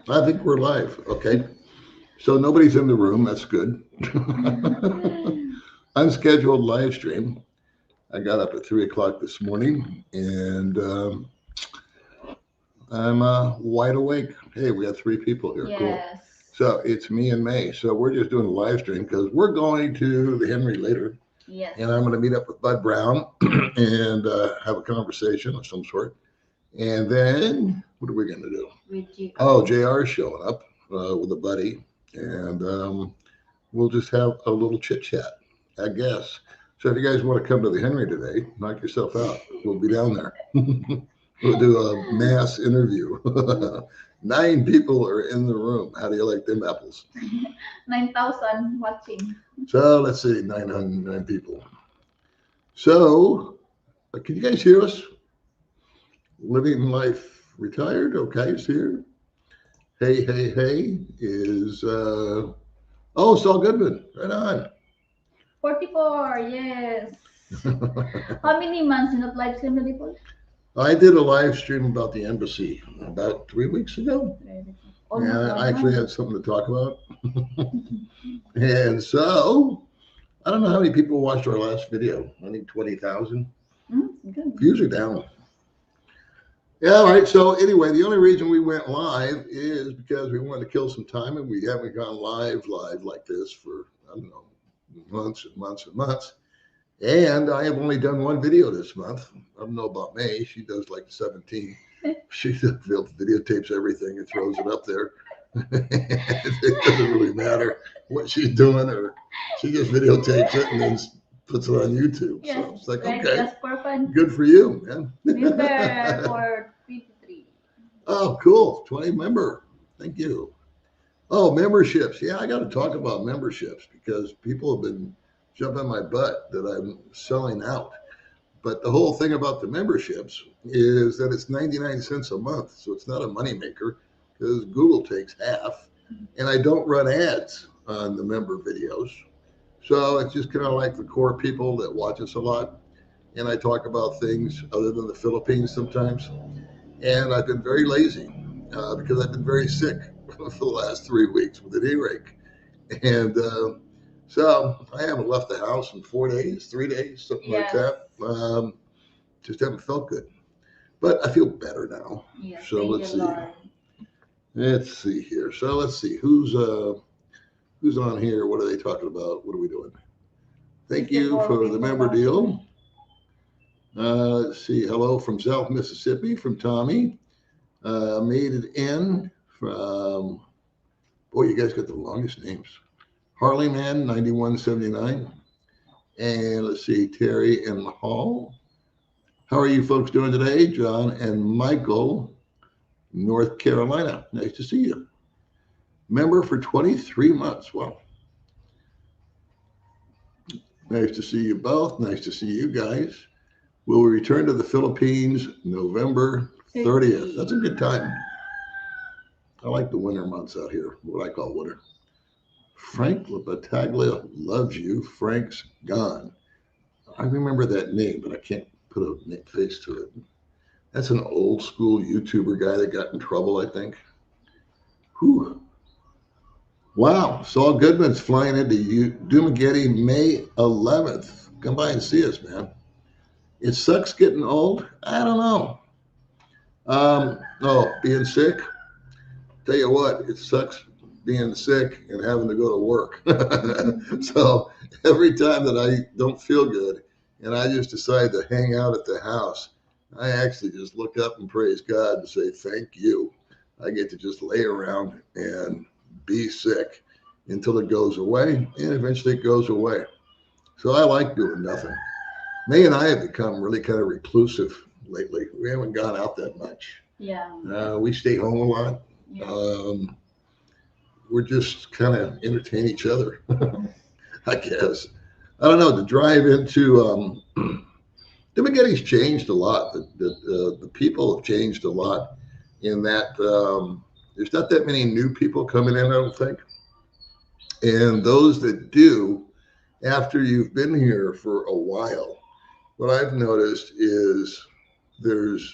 I think we're live. Okay. So nobody's in the room. That's good. Unscheduled live stream. I got up at 3 o'clock this morning and I'm wide awake. Hey, we got three people here. Cool. Yes. So it's me and May. So we're just doing a live stream because we're going to the Henry later. Yes. And I'm going to meet up with Bud Brown and have a conversation of some sort. And then what are we going to do? With you. Oh, JR's showing up with a buddy. And we'll just have a little chit chat, I guess. So if you guys want to come to the Henry today, knock yourself out. We'll be down there. We'll do a mass interview. 9 people are in the room. How do you like them apples? 9,000 watching. So let's see, 909 people. So can you guys hear us? Living life retired. Okay, it's here. Hey, hey, hey is oh, Saul Goodman. Right on. 44, yes. How many months in that live stream before? I did a live stream about the embassy about 3 weeks ago. Almost And I one actually month. had something to talk about. And so I don't know how many people watched our last video. I think 20,000. Good. Views are down. Yeah, all right. So anyway, the only reason we went live is because we wanted to kill some time, and we haven't gone live like this for, I don't know, months and months and months. And I have only done one video this month. I don't know about May. She does like 17. She videotapes everything and throws it up there. It doesn't really matter what she's doing, or she just videotapes it and then puts it on YouTube. Yes, So it's like, right, okay, just for fun. good for you, man. Member for 23. Oh, cool. 20 member. Thank you. Oh, memberships. Yeah, I got to talk about memberships because people have been jumping my butt that I'm selling out. But the whole thing about the memberships is that it's 99 cents a month. So it's not a moneymaker because Google takes half. And I don't run ads on the member videos. So it's just kind of like the core people that watch us a lot. And I talk about things other than the Philippines sometimes. And I've been very lazy because I've been very sick for the last 3 weeks with an earache. And so I haven't left the house in 4 days, 3 days, something like Yes. that. Just haven't felt good. But I feel better now. Yes, So thank let's you, see. Lord. Let's see here. So let's see who's on here. What are they talking about? What are we doing? Thank you 54 for the people member watching. deal. Let's see. Hello from South Mississippi from Tommy. Made it in from, boy, you guys got the longest names. Harley Man 9179. And let's see, Terry and Hall. How are you folks doing today? John and Michael, North Carolina. Nice to see you. Member for 23 months. Well, nice to see you both. Nice to see you guys. We'll return to the Philippines November 30th. That's a good time. I like the winter months out here, what I call winter. Frank Battaglia loves you. Frank's gone. I remember that name, but I can't put a face to it. That's an old school YouTuber guy that got in trouble, I think. Whew. Wow. Saul Goodman's flying into Dumaguete May 11th. Come by and see us, man. It sucks getting old. I don't know. Oh, being sick. Tell you what, it sucks being sick and having to go to work. So every time that I don't feel good and I just decide to hang out at the house, I actually just look up and praise God and say, thank you. I get to just lay around and be sick until it goes away, and eventually it goes away. So I like doing nothing. May and I have become really kind of reclusive lately. We haven't gone out that much. Yeah. We stay home a lot. Yeah. We're just kind of entertain each other, I guess. I don't know. To drive into Dumaguete's changed a lot. The people have changed a lot in that there's not that many new people coming in, I don't think. And those that do, after you've been here for a while, what I've noticed is there's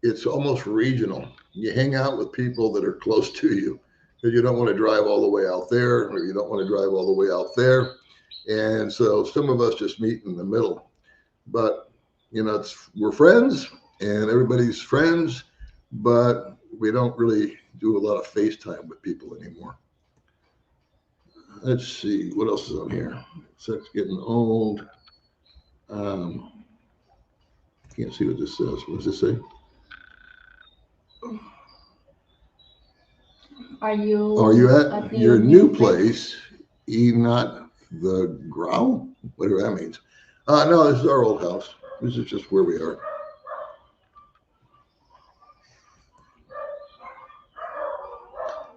it's almost regional. You hang out with people that are close to you because you don't want to drive all the way out there, or you don't want to drive all the way out there. And so some of us just meet in the middle. But we're friends and everybody's friends, but we don't really do a lot of FaceTime with people anymore. Let's see what else is on here. Sex getting old. Can't see what this says. What does this say? Are you at your new place? Not the growl? Whatever that means. No, this is our old house. This is just where we are.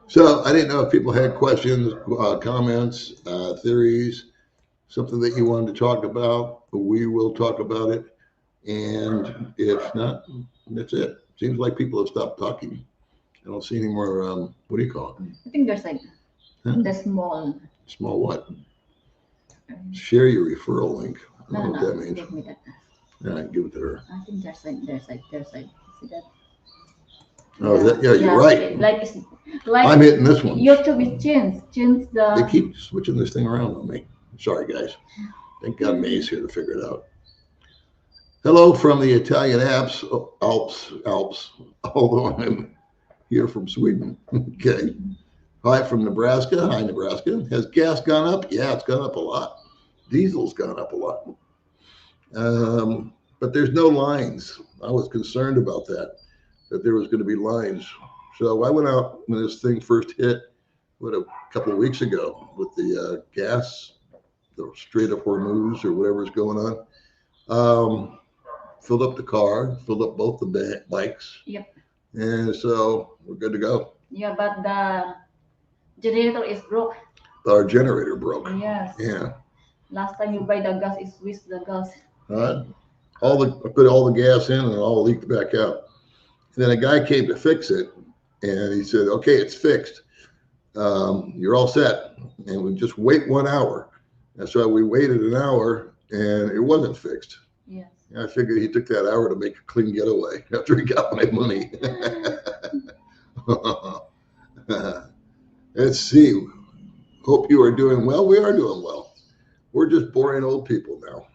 So I didn't know if people had questions, comments, theories, something that you wanted to talk about. We will talk about it. And if not, that's it. Seems like people have stopped talking. I don't see any more, what do you call it? I think there's like the small. Small what? Share your referral link. I don't know what that means. Give me that. All right, give it to her. I think there's like, see that? Oh, yeah, you're right. Like I'm hitting this one. YouTube is change the. They keep switching this thing around on me. Sorry, guys. Thank God Mae's here to figure it out. Hello from the Italian Alps, although I'm here from Sweden. Okay. Hi from Nebraska. Hi, Nebraska. Has gas gone up? Yeah, it's gone up a lot. Diesel's gone up a lot. But there's no lines. I was concerned about that there was going to be lines. So I went out when this thing first hit, a couple of weeks ago with the gas, the Strait of Hormuz or whatever's going on. Filled up the car, filled up both the bikes. Yep. And so we're good to go. Yeah, but the generator is broke. Our generator broke. Yes. Yeah. Last time you buy the gas, is with the gas. I put all the gas in and it all leaked back out. And then a guy came to fix it and he said, okay, it's fixed. You're all set. And we just wait 1 hour. And so we waited an hour and it wasn't fixed. Yes. I figured he took that hour to make a clean getaway after he got my money. Let's see. Hope you are doing well. We are doing well. We're just boring old people now.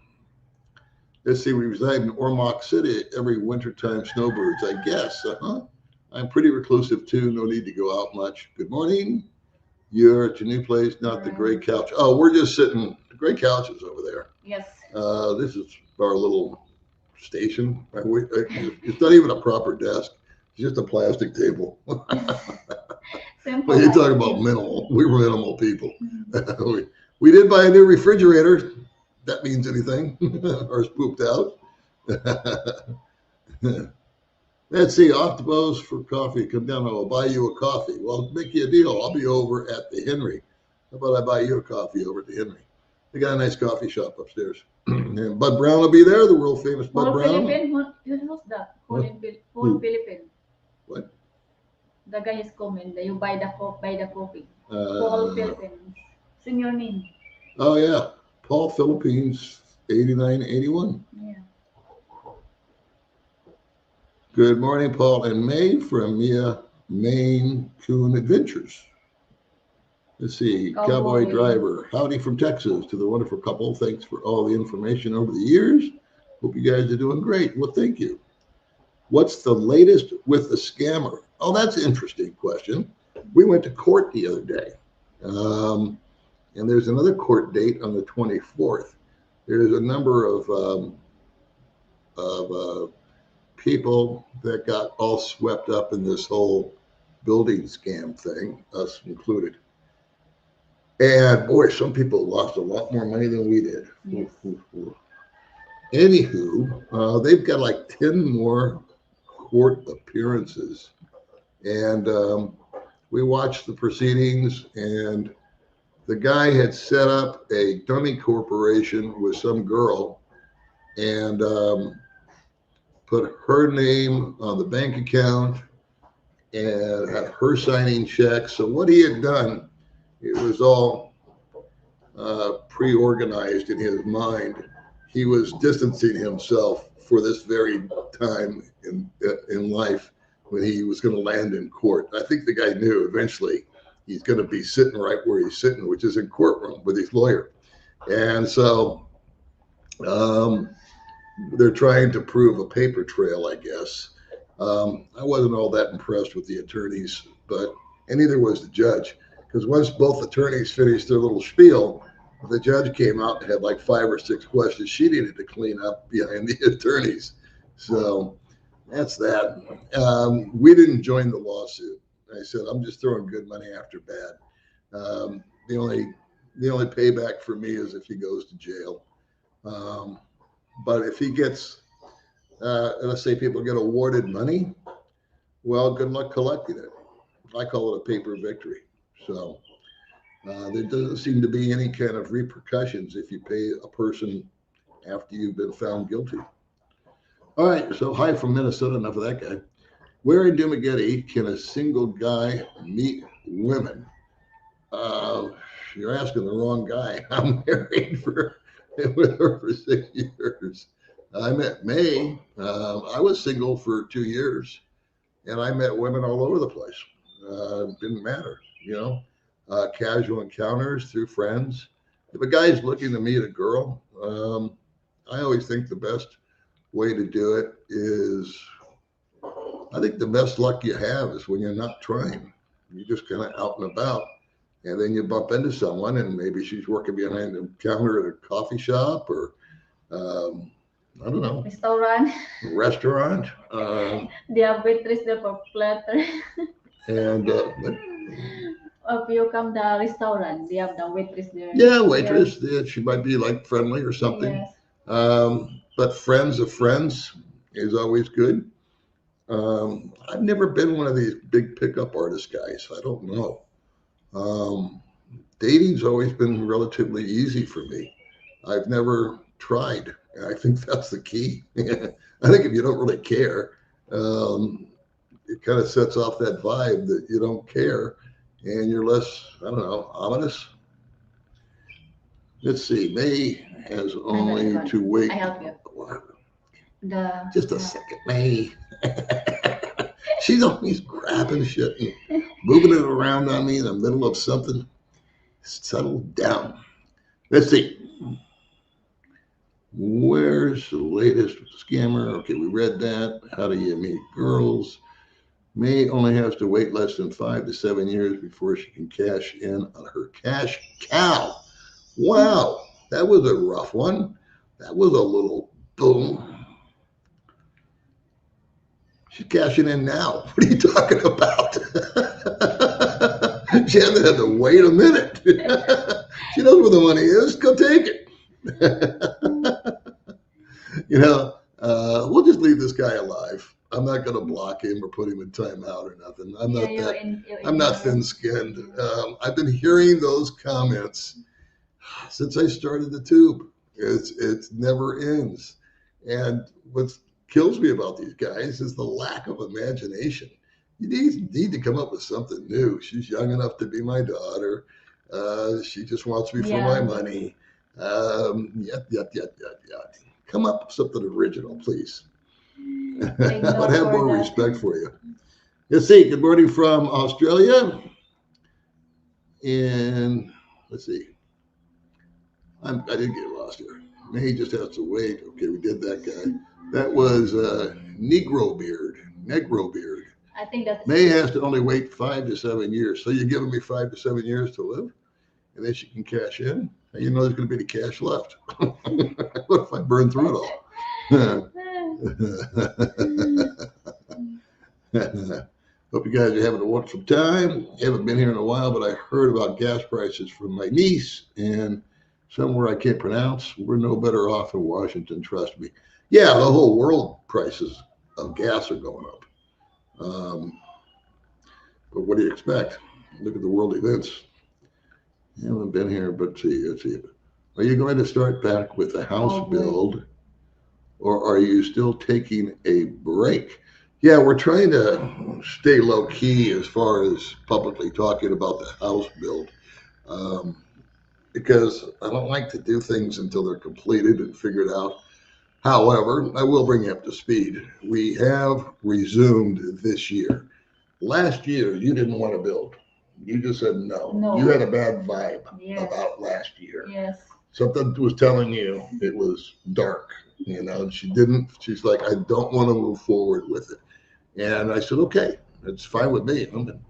Let's see. We reside in Ormoc City. Every wintertime snowbirds, I guess. I'm pretty reclusive too. No need to go out much. Good morning. You're at your new place, not the gray couch. Oh, we're just sitting. The gray couch is over there. Yes. This is our little station. It's not even a proper desk. It's just a plastic table. Well, you're talking about minimal. We were minimal people. We did buy a new refrigerator. That means anything. Ours pooped out. Let's see. Octopus for coffee. Come down. I'll buy you a coffee. Well, make you a deal. I'll be over at the Henry. How about I buy you a coffee over at the Henry? They got a nice coffee shop upstairs. And Bud Brown will be there, the world famous Bud Brown. Who's that? Paul Philippine. What? The guy is coming. You buy the coffee. Paul Philippines. Sing your name. Oh yeah, Paul Philippines, 8981. Yeah. Good morning, Paul and Mae from Mia Maine Coon Adventures. Let's see, Cowboy Driver. Howdy from Texas to the wonderful couple. Thanks for all the information over the years. Hope you guys are doing great. Well, thank you. What's the latest with the scammer? Oh, that's an interesting question. We went to court the other day. And there's another court date on the 24th. There's a number of people that got all swept up in this whole building scam thing, us included. And boy, some people lost a lot more money than we did. Yes. Anywho, they've got like 10 more court appearances. And we watched the proceedings, and the guy had set up a dummy corporation with some girl and put her name on the bank account and had her signing checks. So what he had done, it was all pre-organized in his mind. He was distancing himself for this very time in life when he was going to land in court. I think the guy knew eventually he's going to be sitting right where he's sitting, which is in courtroom with his lawyer. And so they're trying to prove a paper trail, I guess. I wasn't all that impressed with the attorneys, and neither was the judge, because once both attorneys finished their little spiel, the judge came out and had like 5 or 6 questions she needed to clean up behind the attorneys. So that's that. We didn't join the lawsuit. I said, I'm just throwing good money after bad. The only payback for me is if he goes to jail. But if he gets, let's say people get awarded money, well, good luck collecting it. I call it a paper victory. So there doesn't seem to be any kind of repercussions if you pay a person after you've been found guilty. All right, so hi from Minnesota, enough of that guy. Where in Dumaguete can a single guy meet women? You're asking the wrong guy. I'm married with her for 6 years. I met Mae. I was single for 2 years, and I met women all over the place. Didn't matter, casual encounters through friends. If a guy's looking to meet a girl, I always think the best way to do it is, I think the best luck you have is when you're not trying. You're just kind of out and about, and then you bump into someone, and maybe she's working behind the counter at a coffee shop or, I don't know, restaurant. Diabetes the platter. And if you come to the restaurant, they have the waitress there. Yeah, waitress. Yeah, she might be like friendly or something. Yes. But friends of friends is always good. I've never been one of these big pickup artist guys. I don't know. Dating's always been relatively easy for me. I've never tried. I think that's the key. I think if you don't really care, it kind of sets off that vibe that you don't care, and you're less, I don't know, ominous. Let's see. Mae has only to wait. I help you. Just a second, Mae. She's always grabbing shit and moving it around on me in the middle of something. Settle down. Let's see. Where's the latest scammer? Okay, we read that. How do you meet girls? Mae only has to wait less than 5 to 7 years before she can cash in on her cash cow. Wow, that was a rough one. That was a little boom. She's cashing in now. What are you talking about? She hasn't had to wait a minute. She knows where the money is. Go take it. We'll just leave this guy alive. I'm not going to block him or put him in timeout or nothing. I'm not thin-skinned. I've been hearing those comments since I started the tube. It never ends. And what kills me about these guys is the lack of imagination. You need to come up with something new. She's young enough to be my daughter. She just wants me for my money. Come up with something original, please. I would have more respect for you. Let's see. Good morning from Australia. And let's see. I didn't get lost here. Mae just has to wait. Okay, we did that guy. That was Negro Beard. I think that's Mae has to only wait 5 to 7 years. So you're giving me 5 to 7 years to live, and then she can cash in. And you know there's going to be the cash left. What if I burn through it all? Hope you guys are having a wonderful time. Haven't been here in a while, but I heard about gas prices from my niece and somewhere I can't pronounce. We're no better off in Washington, trust me. Yeah, the whole world prices of gas are going up. But what do you expect? Look at the world events. I haven't been here, but let's see. Are you going to start back with the house build, or are you still taking a break? Yeah, we're trying to stay low key as far as publicly talking about the house build, because I don't like to do things until they're completed and figured out. However, I will bring you up to speed. We have resumed this year. Last year, you didn't want to build. You just said no. No. You had a bad vibe Yes. about last year. Yes. Something was telling you it was dark. You know, she's like, I don't want to move forward with it. And I said, okay, it's fine with me.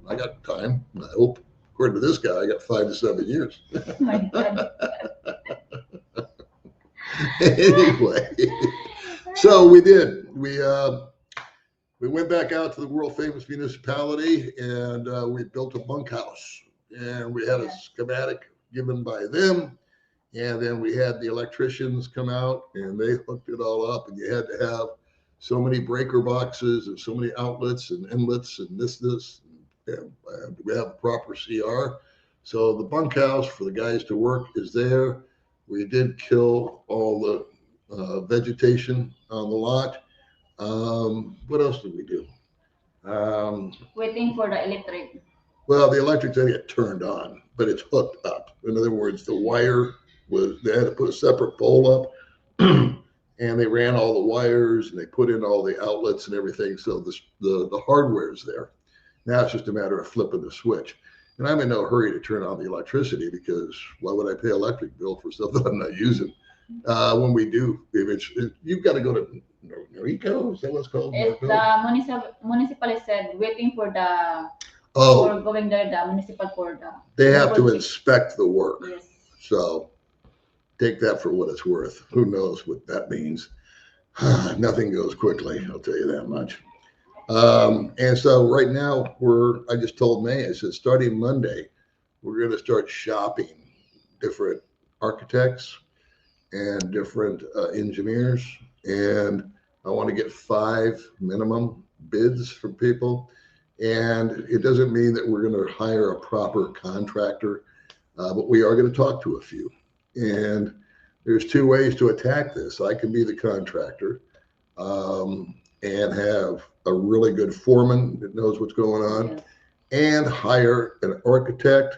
I got time. I hope, according to this guy, I got 5 to 7 years. Oh my God. Anyway, so we did. We went back out to the world famous municipality and we built a bunkhouse. And we had a schematic given by them. And then we had the electricians come out and they hooked it all up. And you had to have so many breaker boxes and so many outlets and inlets and this. And we have a proper CR. So the bunkhouse for the guys to work is there. We did kill all the vegetation on the lot. What else did we do? Waiting for the electric. Well, the electric didn't get turned on, but it's hooked up. In other words, the wire they had to put a separate pole up and they ran all the wires and they put in all the outlets and everything. So the hardware is there. Now it's just a matter of flipping the switch. And I'm in no hurry to turn on the electricity because why would I pay electric bill for something I'm not using? When we do, you've got to go to Rico, is that what's called? It's the municipal said waiting for the for going there, the municipal for the they have to inspect the work. Yes. So take that for what it's worth. Who knows what that means? Nothing goes quickly, I'll tell you that much. And so right now I just told May, I said, starting Monday, we're going to start shopping different architects and different engineers. And I want to get 5 minimum bids from people. And it doesn't mean that we're going to hire a proper contractor, but we are going to talk to a few. And there's 2 ways to attack this. I can be the contractor and have a really good foreman that knows what's going on, and hire an architect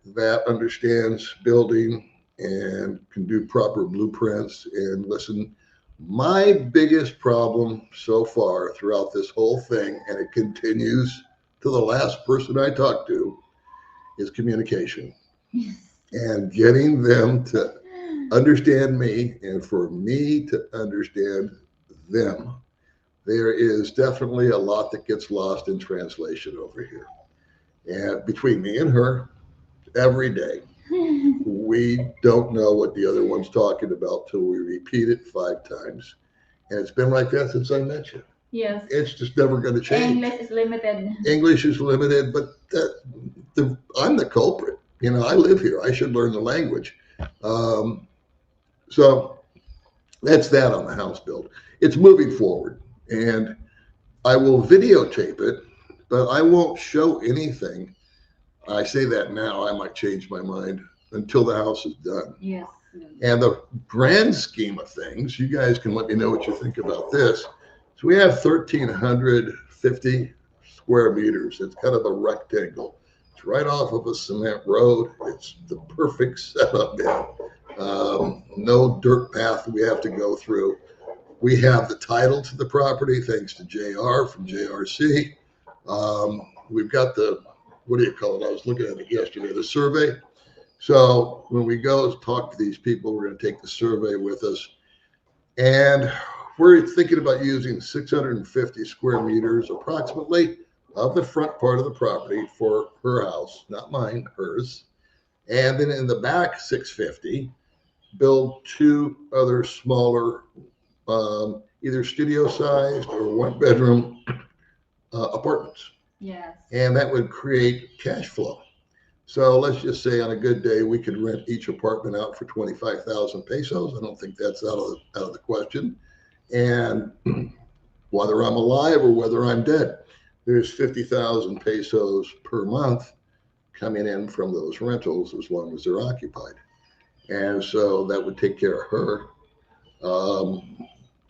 that understands building and can do proper blueprints. And listen, my biggest problem so far throughout this whole thing, and it continues to the last person I talked to, is communication and getting them to understand me and for me to understand them. There is definitely a lot that gets lost in translation over here. And between me and her, every day, we don't know what the other one's talking about till we repeat it 5 times. And it's been like that since I met you. Yes. It's just never going to change. English is limited. English is limited, but I'm the culprit. You know, I live here. I should learn the language. So that's that on the house build. It's moving forward. And I will videotape it, but I won't show anything. I say that now, I might change my mind until the house is done. Yes. And the grand scheme of things, you guys can let me know what you think about this. So we have 1,350 square meters. It's kind of a rectangle. It's right off of a cement road. It's the perfect setup now. No dirt path we have to go through. We have the title to the property thanks to JR from JRC. We've got the, what do you call it? I was looking at it yesterday, the survey. So when we go talk to these people, we're going to take the survey with us. And we're thinking about using 650 square meters approximately of the front part of the property for her house, not mine, hers. And then in the back 650, build 2 other smaller either studio sized or 1-bedroom apartments. Yes. And that would create cash flow. So let's just say on a good day, we could rent each apartment out for 25,000 pesos. I don't think that's out of the question. And whether I'm alive or whether I'm dead, there's 50,000 pesos per month coming in from those rentals as long as they're occupied. And so that would take care of her.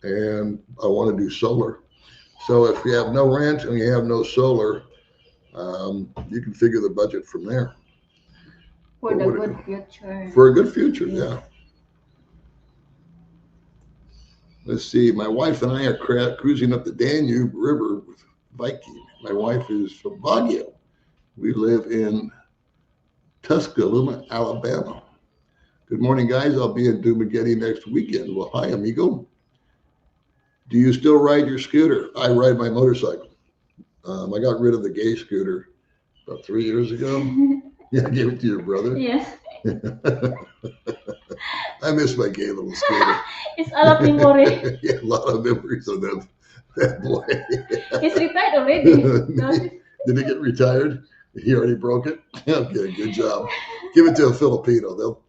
And I want to do solar. So if you have no rent and you have no solar, you can figure the budget from there. For the good future. For a good future, yeah. Let's see. My wife and I are cruising up the Danube River with Viking. My wife is from Baguio. We live in Tuscaloosa, Alabama. Good morning, guys. I'll be in Dumaguete next weekend. Well, hi, amigo. Do you still ride your scooter? I ride my motorcycle. I got rid of the gay scooter about 3 years ago. Yeah, I gave it to your brother. Yes. I miss my gay little scooter. It's a lot of memory. Yeah, a lot of memories of that boy. He's retired already. Did he get retired? He already broke it? Okay, good job. Give it to a Filipino. They'll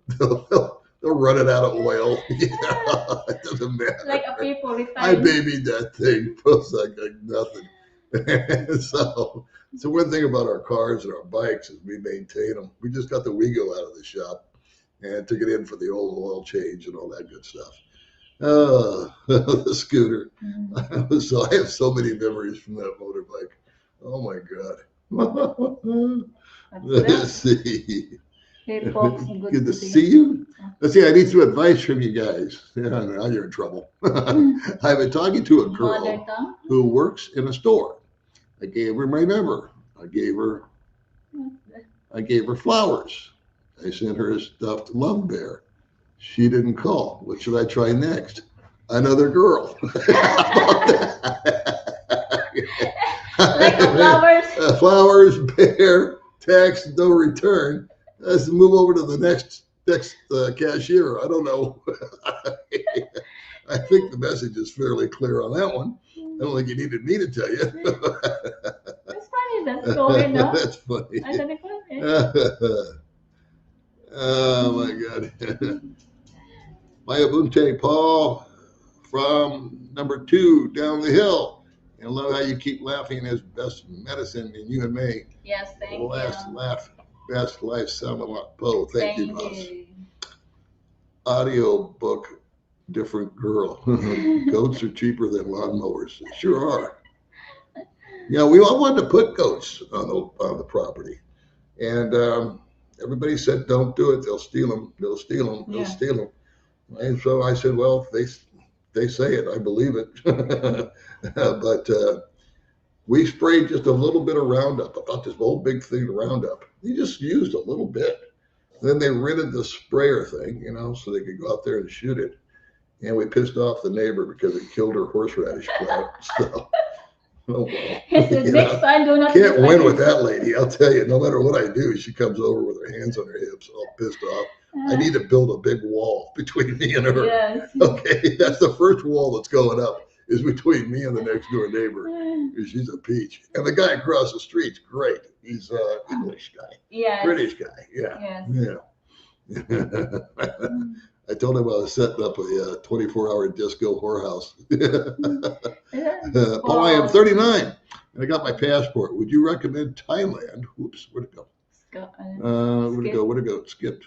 run it out of oil. Yeah, it doesn't matter. Like a people retired. I babied that thing. Feels like nothing. So one thing about our cars and our bikes is we maintain them. We just got the Wego out of the shop and took it in for the old oil change and all that good stuff. The scooter. Mm. So I have so many memories from that motorbike. Oh my God. Let's see. Hey, folks, Good to see you. Let's see. I need some advice from you guys. Yeah, now you're in trouble. I've been talking to a girl who works in a store. I gave her my number. I gave her flowers. I sent her a stuffed love bear. She didn't call. What should I try next? Another girl. Like the flowers. Flowers, bear, text, no return. Let's move over to the next cashier. I don't know. I think the message is fairly clear on that one. I don't think you needed me to tell you. That's funny. That's going on. That's funny. I don't know. Oh my God. Maya Bunte, Paul from number 2 down the hill. And love how you keep laughing as best medicine in you and me. Yes, thank you. Laugh, best life, Salamat Po. Thank you, boss. You. Audio book, different girl. Goats are cheaper than lawnmowers. They sure are. Yeah, we all wanted to put goats on the property. And everybody said, don't do it. They'll steal them. They'll steal them. They'll steal them. And so I said, well, they say it. I believe it. But we sprayed just a little bit of Roundup, about this whole big thing of Roundup. We just used a little bit. Then they rented the sprayer thing, so they could go out there and shoot it. And we pissed off the neighbor because it killed her horseradish plant. So, oh well. Next time, do not. Can't win with that lady. I'll tell you, no matter what I do, she comes over with her hands on her hips, all pissed off. I need to build a big wall between me and her. Yes. Okay, that's the first wall that's going up, is between me and the next door neighbor. She's a peach. And the guy across the street's great. He's an English guy. Yes. British guy. Yeah. Yes. Yeah. I told him I was setting up a 24-hour disco whorehouse. Paul, I am 39, and I got my passport. Would you recommend Thailand? Oops, where'd it go? Where'd it go? Skipped.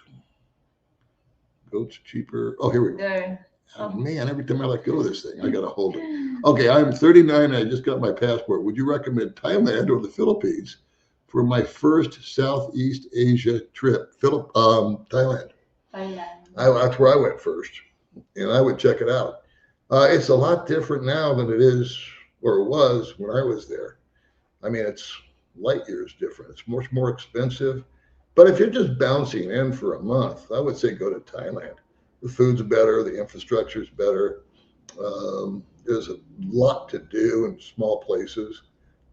Goats cheaper. Oh, here we go. There. Oh, man, every time I let go of this thing, I got to hold it. Okay, I'm 39. I just got my passport. Would you recommend Thailand or the Philippines for my first Southeast Asia trip? Thailand. That's where I went first, and I would check it out. It's a lot different now than it is, or it was when I was there. I mean, it's light years different. It's much more expensive. But if you're just bouncing in for a month, I would say go to Thailand. The food's better, the infrastructure's better. There's a lot to do in small places.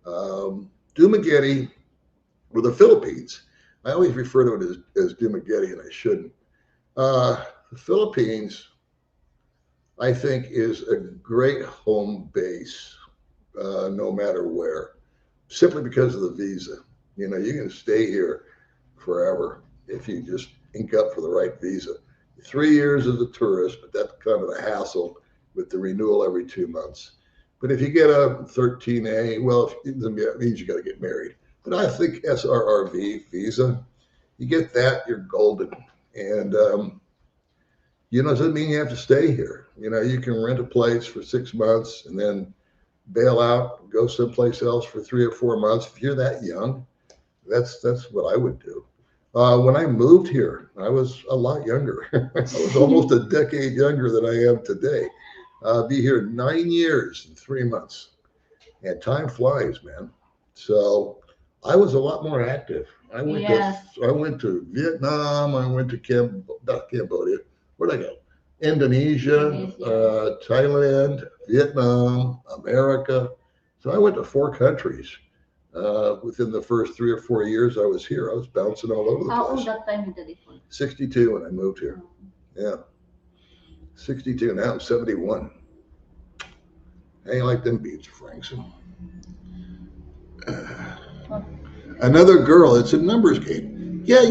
Dumaguete, or the Philippines, I always refer to it as Dumaguete, and I shouldn't. The Philippines, I think, is a great home base, no matter where, simply because of the visa. You can stay here forever if you just ink up for the right visa. 3 years as a tourist, but that's kind of a hassle with the renewal every 2 months. But if you get a 13A, well, it means you got to get married. But I think SRRV visa, you get that, you're golden. And, it doesn't mean you have to stay here. You can rent a place for 6 months and then bail out, go someplace else for 3 or 4 months. If you're that young, that's what I would do. When I moved here, I was a lot younger. I was almost a decade younger than I am today. I'll be here 9 years and 3 months. And time flies, man. So I was a lot more active. Yes. I went to Vietnam. I went to not Cambodia. Where'd I go? Indonesia, Indonesia. Thailand, Vietnam, America. So I went to 4 countries within the first 3 or 4 years I was here. I was bouncing all over the How old place. that time in the default? 62 when I moved here. Yeah, 62. Now I'm 71. I ain't like them beats, Franks. Another girl. It's a numbers game. Yeah,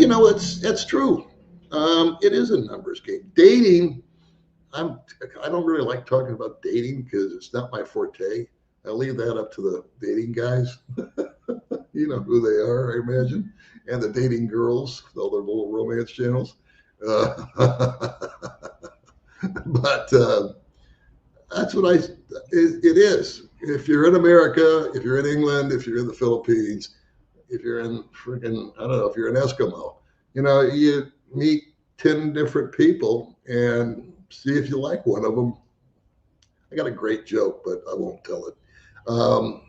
that's true. It is a numbers game. Dating. I don't really like talking about dating because it's not my forte. I leave that up to the dating guys. You know who they are, I imagine, and the dating girls, all their little romance channels. Uh, but that's what it is. If you're in America, if you're in England, if you're in the Philippines, if you're in freaking, I don't know, if you're an Eskimo, you meet 10 different people and see if you like one of them. I got a great joke, but I won't tell it. Um,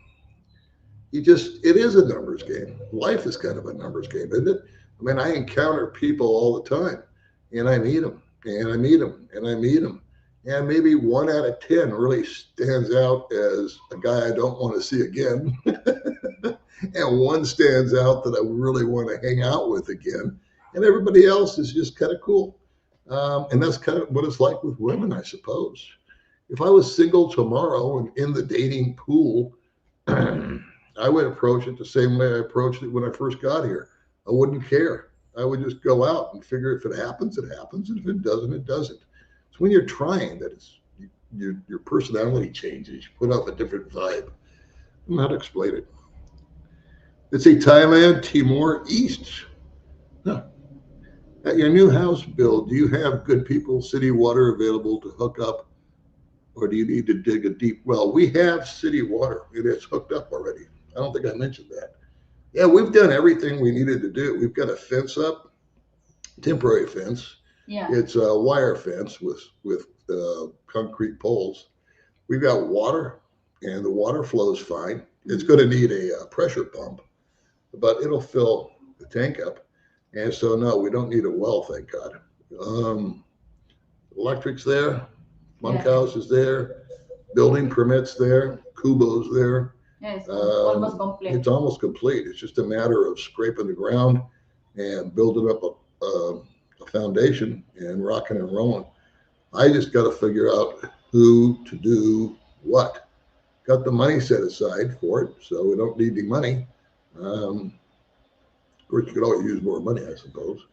it is a numbers game. Life is kind of a numbers game, isn't it? I mean, I encounter people all the time and I meet them and I meet them and I meet them. And maybe 1 out of 10 really stands out as a guy I don't want to see again. And one stands out that I really want to hang out with again. And everybody else is just kind of cool. And that's kind of what it's like with women, I suppose. If I was single tomorrow and in the dating pool, I would approach it the same way I approached it when I first got here. I wouldn't care. I would just go out and figure if it happens, it happens. And if it doesn't, it doesn't. It's when you're trying that your personality changes. You put up a different vibe. I don't know how to explain it. Let's say Thailand, Timor, East. Huh. At your new house build, do you have good people, city water available to hook up, or do you need to dig a deep well? We have city water. It is hooked up already. I don't think I mentioned that. Yeah, we've done everything we needed to do. We've got a fence up, temporary fence. Yeah. It's a wire fence with concrete poles. We've got water, and the water flows fine. It's going to need a pressure pump, but it'll fill the tank up. And so, no, we don't need a well, thank God. Electric's there, bunkhouse is there, building permits there, Kubo's there. Yeah, it's almost complete. It's almost complete. It's just a matter of scraping the ground and building up a foundation and rocking and rolling. I just got to figure out who to do what. Got the money set aside for it, so we don't need any money. Of course, you could always use more money, I suppose.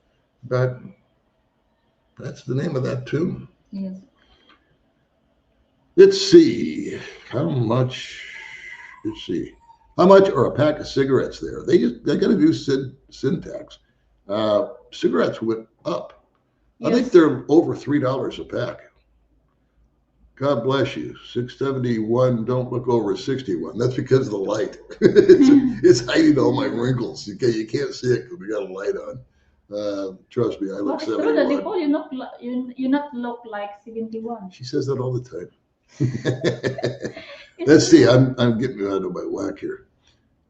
But that's the name of that tune. Yes. Let's see. How much? Let's see. How much are a pack of cigarettes there? They got to do syntax. Cigarettes went up. Yes. I think they're over $3 a pack. God bless you. 671. Don't look over 61. That's because of the light. it's hiding all my wrinkles. Okay, you can't see it because we got a light on. Trust me, I look But it's true that 71. Nicole, you not look like 71. She says that all the time. Let's see. I'm getting out of my whack here.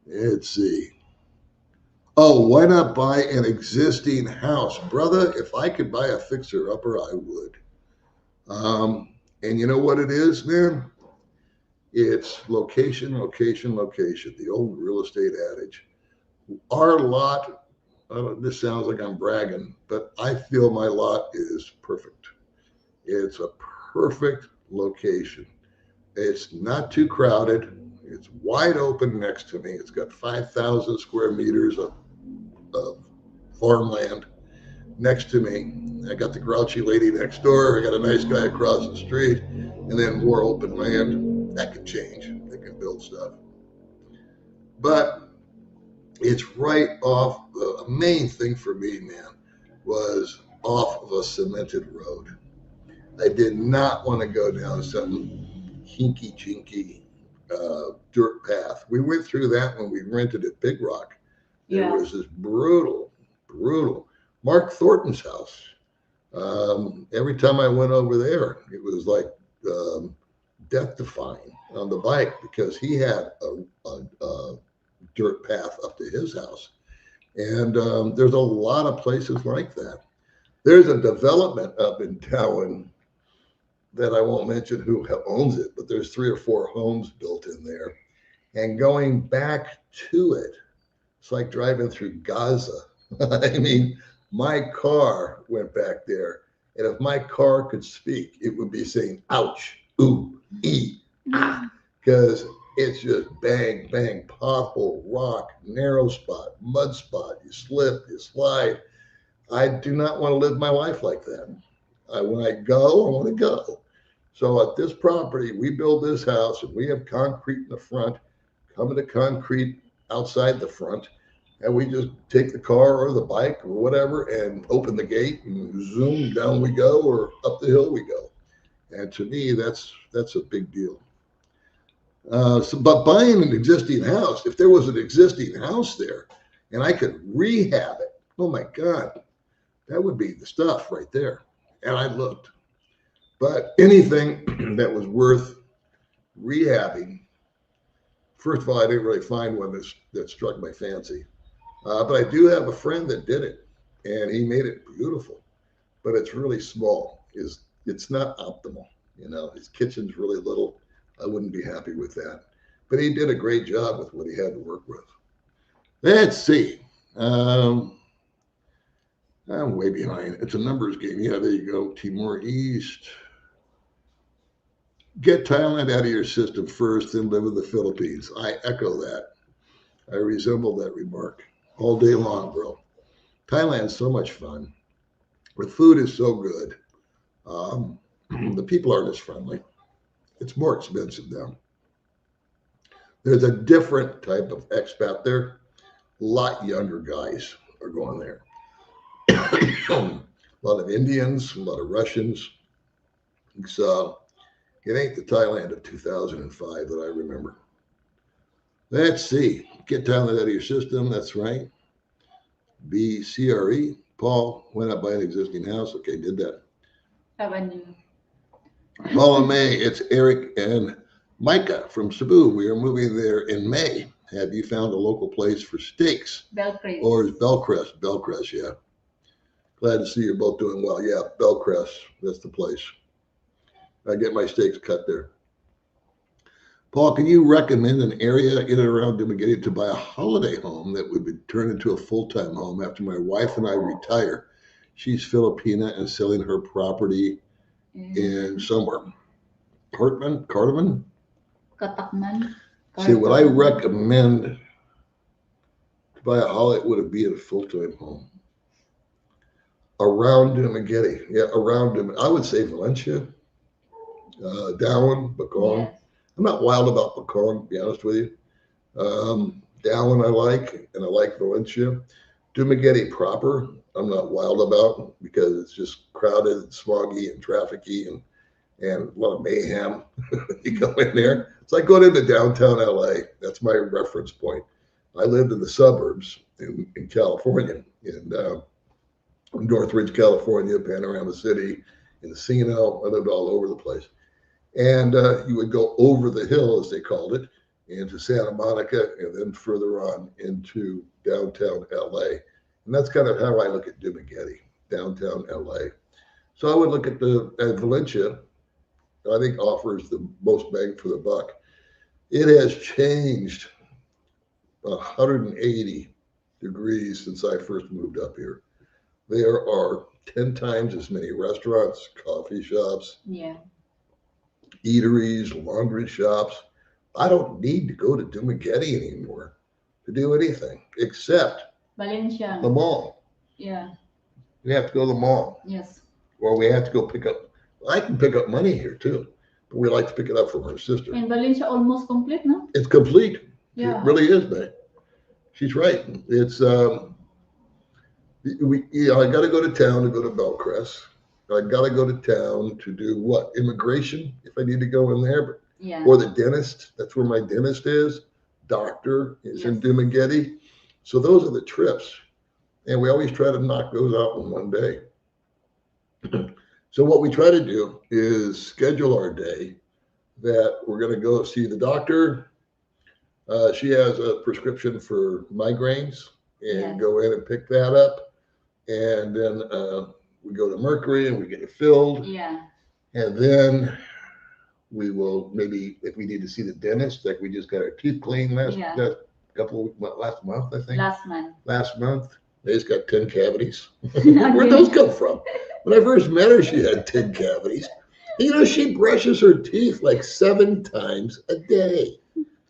Let's see. Oh, why not buy an existing house, brother? If I could buy a fixer upper, I would. And you know what it is, man? It's location, location, location. The old real estate adage. Our lot. This sounds like I'm bragging, but I feel my lot is perfect. It's a perfect location. It's not too crowded. It's wide open next to me. It's got 5,000 square meters of farmland next to me. I got the grouchy lady next door. I got a nice guy across the street, and then more open land. That could change. They can build stuff. But it's right off. The main thing for me, man, was off of a cemented road. I did not want to go down some hinky chinky dirt path. We went through that when we rented at Big Rock. There was this brutal Mark Thornton's house. Every time I went over there, it was like death-defying on the bike because he had a dirt path up to his house. And there's a lot of places like that. There's a development up in town that I won't mention who owns it, but there's 3 or 4 homes built in there. And going back to it, it's like driving through Gaza. I mean, my car went back there, and if my car could speak, it would be saying, ouch, ooh, ah, because it's just bang, bang, pothole, rock, narrow spot, mud spot. You slip, you slide. I do not want to live my life like that. When I go, I want to go. So at this property, we build this house and we have concrete in the front, coming to concrete outside the front. And we just take the car or the bike or whatever and open the gate and zoom, down we go, or up the hill we go. And to me, that's a big deal. But buying an existing house, if there was an existing house there and I could rehab it, oh my God, that would be the stuff right there. And I looked. But anything that was worth rehabbing, first of all, I didn't really find one that struck my fancy. But I do have a friend that did it, and he made it beautiful. But it's really small. It's not optimal. You know, his kitchen's really little. I wouldn't be happy with that. But he did a great job with what he had to work with. Let's see. I'm way behind. It's a numbers game. Yeah, there you go. Timor East. Get Thailand out of your system first, then live in the Philippines. I echo that. I resemble that remark all day long, bro. Thailand's so much fun. The food is so good. The people aren't as friendly. It's more expensive now. There's a different type of expat there. A lot younger guys are going there. A lot of Indians, a lot of Russians. So it ain't the Thailand of 2005 that I remember. Let's see. Get Thailand out of your system. That's right. BCRE. Paul went up by an existing house. Okay, did that. Avenue. Paul and May. It's Eric and Micah from Cebu. We are moving there in May. Have you found a local place for steaks? Belcrest. Or is Bellcrest? Bellcrest, yeah. Glad to see you're both doing well. Yeah, Bellcrest. That's the place. I get my steaks cut there. Paul, can you recommend an area in and around Dumaguete to buy a holiday home that would be turned into a full-time home after my wife and I retire? She's Filipina and selling her property in somewhere. Cardamom? Katakman. See, what I recommend to buy a holiday would be a full-time home. Around Dumaguete. Yeah, around Dumaguete. I would say Valencia, Darwin, Bacon. Yes. I'm not wild about Bacon, to be honest with you. Darwin I like, and I like Valencia. Dumaguete proper, I'm not wild about because it's just crowded and smoggy and trafficy and a lot of mayhem. You go in there. It's like going into downtown LA. That's my reference point. I lived in the suburbs in California, in Northridge, California, Panorama City, Encino. I lived all over the place. And you would go over the hill, as they called it, into Santa Monica, and then further on into downtown LA. And that's kind of how I look at Dumaguete, downtown LA. So I would look at Valencia. I think offers the most bang for the buck. It has changed 180 degrees since I first moved up here. There are 10 times as many restaurants, coffee shops, eateries, laundry shops. I don't need to go to Dumaguete anymore to do anything except Valencia. the mall. Yeah. We have to go to the mall. Yes. Or we have to go pick up. I can pick up money here too, but we like to pick it up from her sister. And Valencia almost complete, no? It's complete. Yeah. It really is, man. She's right. It's I got to go to town to go to Bellcrest. I got to go to town to do what? Immigration, if I need to go in there. But, yeah. Or the dentist. That's where my dentist is. Doctor is in Dumaguete. So those are the trips. And we always try to knock those out in one day. So what we try to do is schedule our day that we're going to go see the doctor. She has a prescription for migraines and Yes. go in and pick that up. And then we go to Mercury and we get it filled. Yeah. And then we will maybe, if we need to see the dentist, like we just got our teeth cleaned Yeah. last month, I think. Last month. Last month. They just got 10 cavities. Where'd those come from? When I first met her, she had 10 cavities. You know, she brushes her teeth like 7 times a day,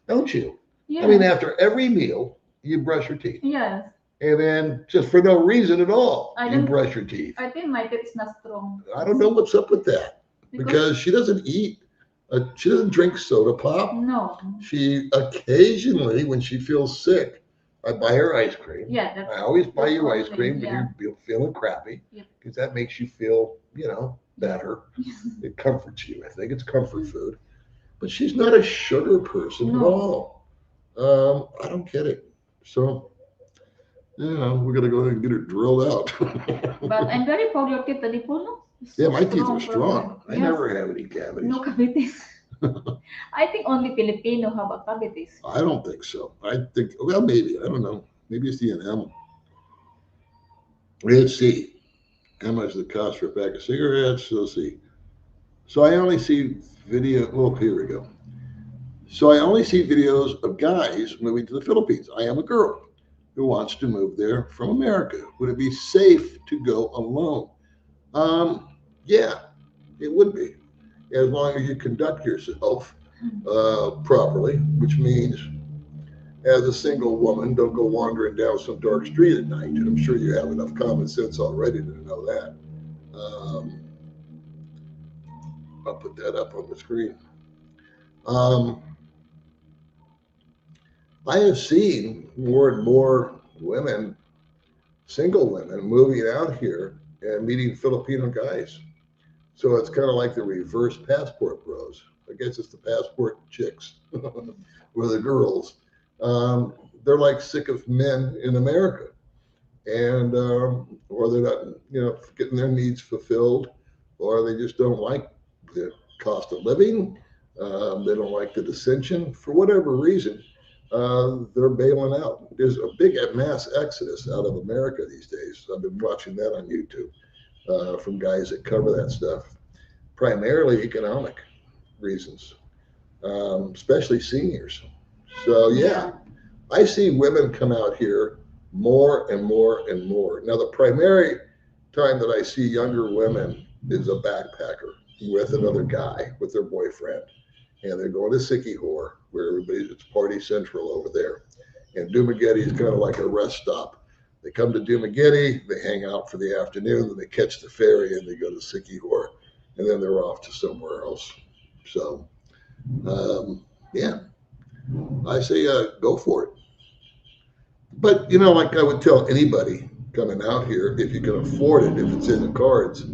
don't you? Yeah. I mean, after every meal, you brush your teeth. Yes. And then just for no reason at all, I you don't- brush your teeth. I think my teeth is not strong. I don't know what's up with that because she doesn't eat, she doesn't drink soda pop. No. She occasionally, when she feels sick, I buy her ice cream. Yeah, that's. I always buy that's you one ice cream thing, when you're feeling crappy Yep. because that makes you feel, you know, better. It comforts you. I think it's comfort food. But she's not a sugar person at all. I don't get it. So, you know, we're going to go ahead and get her drilled out. But I'm very proud of your teeth, Talipuno. Yeah, my teeth are strong. I Yes. never have any cavities. No cavities. I think only Filipino have a cavities. I don't think so. I think, well, maybe. I don't know. Maybe it's the enamel. Let's see. How much does it cost for a pack of cigarettes? Let's see. So I only see video. Oh, here we go. So I only see videos of guys moving to the Philippines. I am a girl who wants to move there from America. Would it be safe to go alone? Yeah, it would be, as long as you conduct yourself properly, which means as a single woman, don't go wandering down some dark street at night. And I'm sure you have enough common sense already to know that. I'll put that up on the screen. I have seen more and more women, single women, moving out here and meeting Filipino guys. So it's kind of like the reverse passport bros. I guess it's the passport chicks or the girls. They're like sick of men in America, and or they're not, you know, getting their needs fulfilled, or they just don't like the cost of living. They don't like the dissension for whatever reason. They're bailing out. There's a big mass exodus out of America these days. I've been watching that on YouTube from guys that cover that stuff, primarily economic reasons, especially seniors. So yeah, I see women come out here more and more and more. Now the primary time that I see younger women is a backpacker with another guy, with their boyfriend. And they're going to Siquijor, where everybody's, it's party central over there. And Dumaguete is kind of like a rest stop. They come to Dumaguete, they hang out for the afternoon, then they catch the ferry and they go to Siquijor, and then they're off to somewhere else. So, yeah, I say go for it. But, you know, like I would tell anybody coming out here, if you can afford it, if it's in the cards,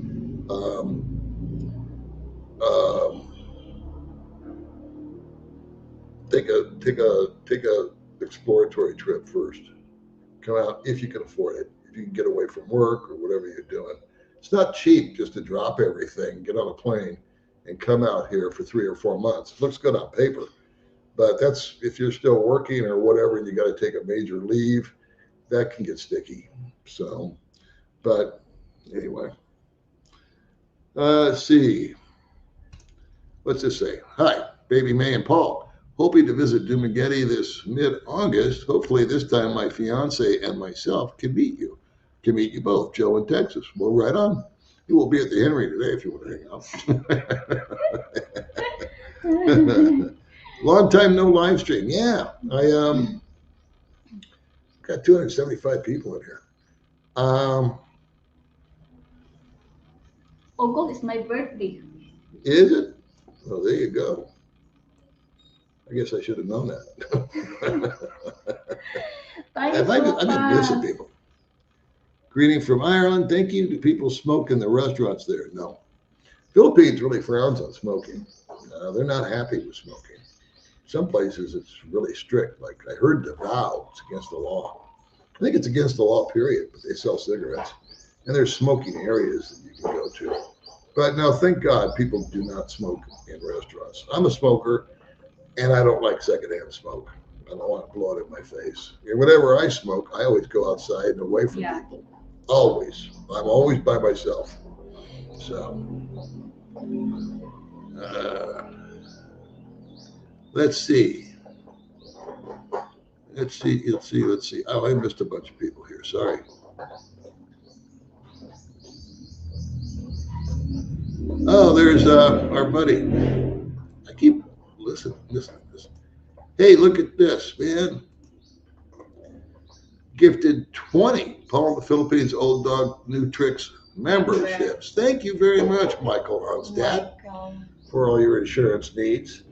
take a exploratory trip first. Come out if you can afford it. If you can get away from work or whatever you're doing. It's not cheap just to drop everything, get on a plane, and come out here for 3 or 4 months. It looks good on paper, but that's if you're still working or whatever, and you got to take a major leave, that can get sticky. So, but anyway, let's see. What's this say? Hi, Baby Mae and Paul. Hoping to visit Dumaguete this mid-August. Hopefully this time my fiance and myself can meet you. Can meet you both, Joe in Texas. Well, right on. You will be at the Henry today if you want to hang out. Long time no live stream. Yeah, I got 275 people in here. August is my birthday. Is it? Well, there you go. I guess I should have known that. I've been missing people. Greeting from Ireland. Thank you. Do people smoke in the restaurants there? No. Philippines really frowns on smoking. They're not happy with smoking. Some places it's really strict. Like I heard Davao, it's against the law. I think it's against the law, period, but they sell cigarettes. And there's smoking areas that you can go to. But now, thank God, people do not smoke in restaurants. I'm a smoker, and I don't like secondhand smoke. I don't want to blow it in my face. And whenever I smoke, I always go outside and away from Yeah. people. Always. I'm always by myself. So, uh, let's see. Let's see. Oh, I missed a bunch of people here. Sorry. Oh, there's our buddy. I keep listen. Hey, look at this, man. Gifted 20 Paul the Philippines Old Dog New Tricks memberships. Thank you very much, Michael Ronstadt, for all your insurance needs.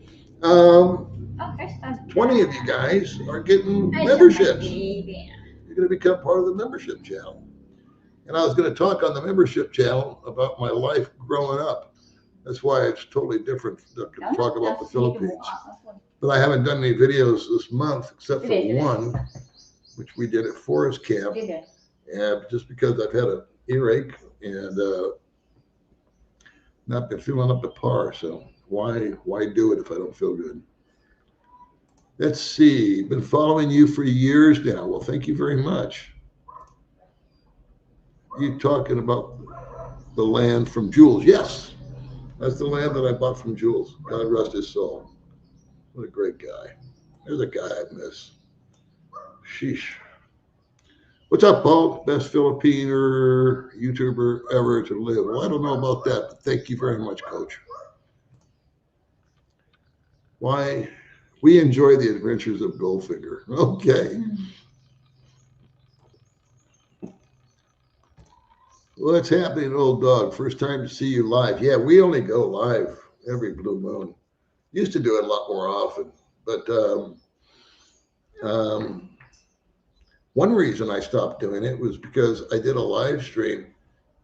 Okay, start. 20 of you guys are getting Hi, memberships. baby. You're going to become part of the membership channel. And I was going to talk on the membership channel about my life growing up. That's why it's totally different to talk about the Philippines. But I haven't done any videos this month except for one, which we did at Forest Camp. And just because I've had an earache and not been feeling up to par. So why do it if I don't feel good? Let's see. Been following you for years now. Well, thank you very much. You talking about the land from Jules? Yes, that's the land that I bought from Jules. God rest his soul. What a great guy. There's a guy I miss. Sheesh. What's up, Paul? Best Filipino YouTuber ever to live. Well, I don't know about that, but thank you very much, Coach. Why? We enjoy the adventures of Goldfinger. Okay. What's happening, old dog? First time to see you live. Yeah, we only go live every blue moon. Used to do it a lot more often, but one reason I stopped doing it was because I did a live stream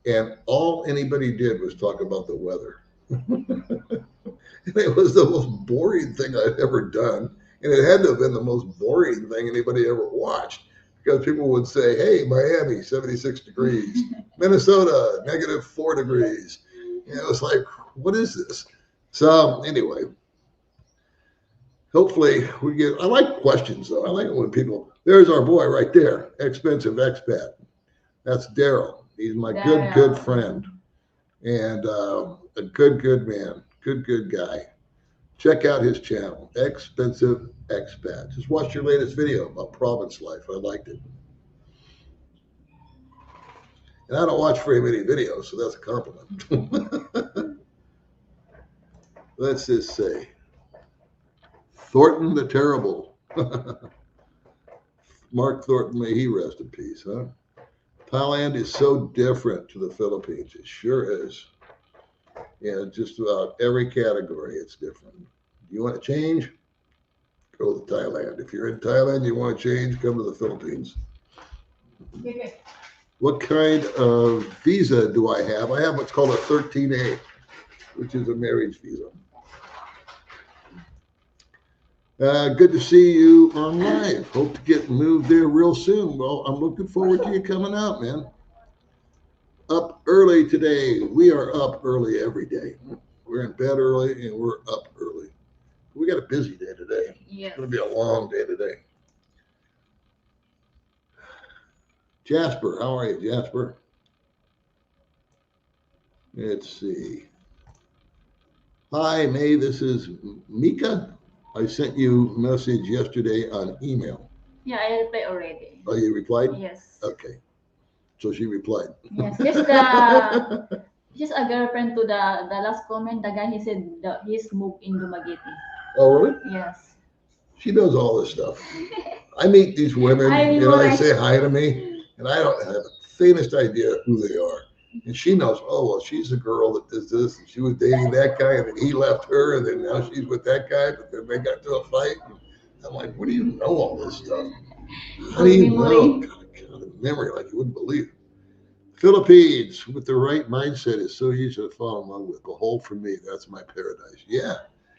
and all anybody did was talk about the weather. And it was the most boring thing I'd ever done. And it had to have been the most boring thing anybody ever watched because people would say, hey, Miami, 76 degrees, Minnesota, -4 degrees. And it was like, what is this? So anyway, hopefully we get, I like questions though. I like it when people, there's our boy right there, expensive expat. That's Daryl. He's my good friend and a good man, good guy. Check out his channel, Expensive Expat. Just watch your latest video about province life. I liked it. And I don't watch very many videos, so that's a compliment. Let's just say, Thornton the Terrible. Mark Thornton, may he rest in peace, huh? Thailand is so different to the Philippines. It sure is. Yeah, just about every category, it's different. You want to change? Go to Thailand. If you're in Thailand, you want to change, come to the Philippines. What kind of visa do I have? I have what's called a 13A, which is a marriage visa. Good to see you on live. Hope to get moved there real soon. Well, I'm looking forward to you coming out, man. Up early today. We are up early every day. We're in bed early and we're up early. We got a busy day today. Yes. It's going to be a long day today. Jasper, how are you, Jasper? Let's see. Hi, May. This is Mika. I sent you a message yesterday on email. Yeah, I replied already. Oh, you replied? Yes. Okay. So she replied. Yes. Just a girlfriend to the last comment. The guy, he said he's moved in Dumaguete. Oh, really? Yes. She knows all this stuff. I meet these women, they say hi to me, and I don't have the faintest idea who they are. And she knows, oh, well, she's the girl that does this, and she was dating that guy, and then he left her, and then now she's with that guy, but then they got to a fight. And I'm like, what do you know all this stuff? How do you know? God, a memory like you wouldn't believe. Philippines, with the right mindset, is so easy to fall in love with. The whole for me, that's my paradise. Yeah,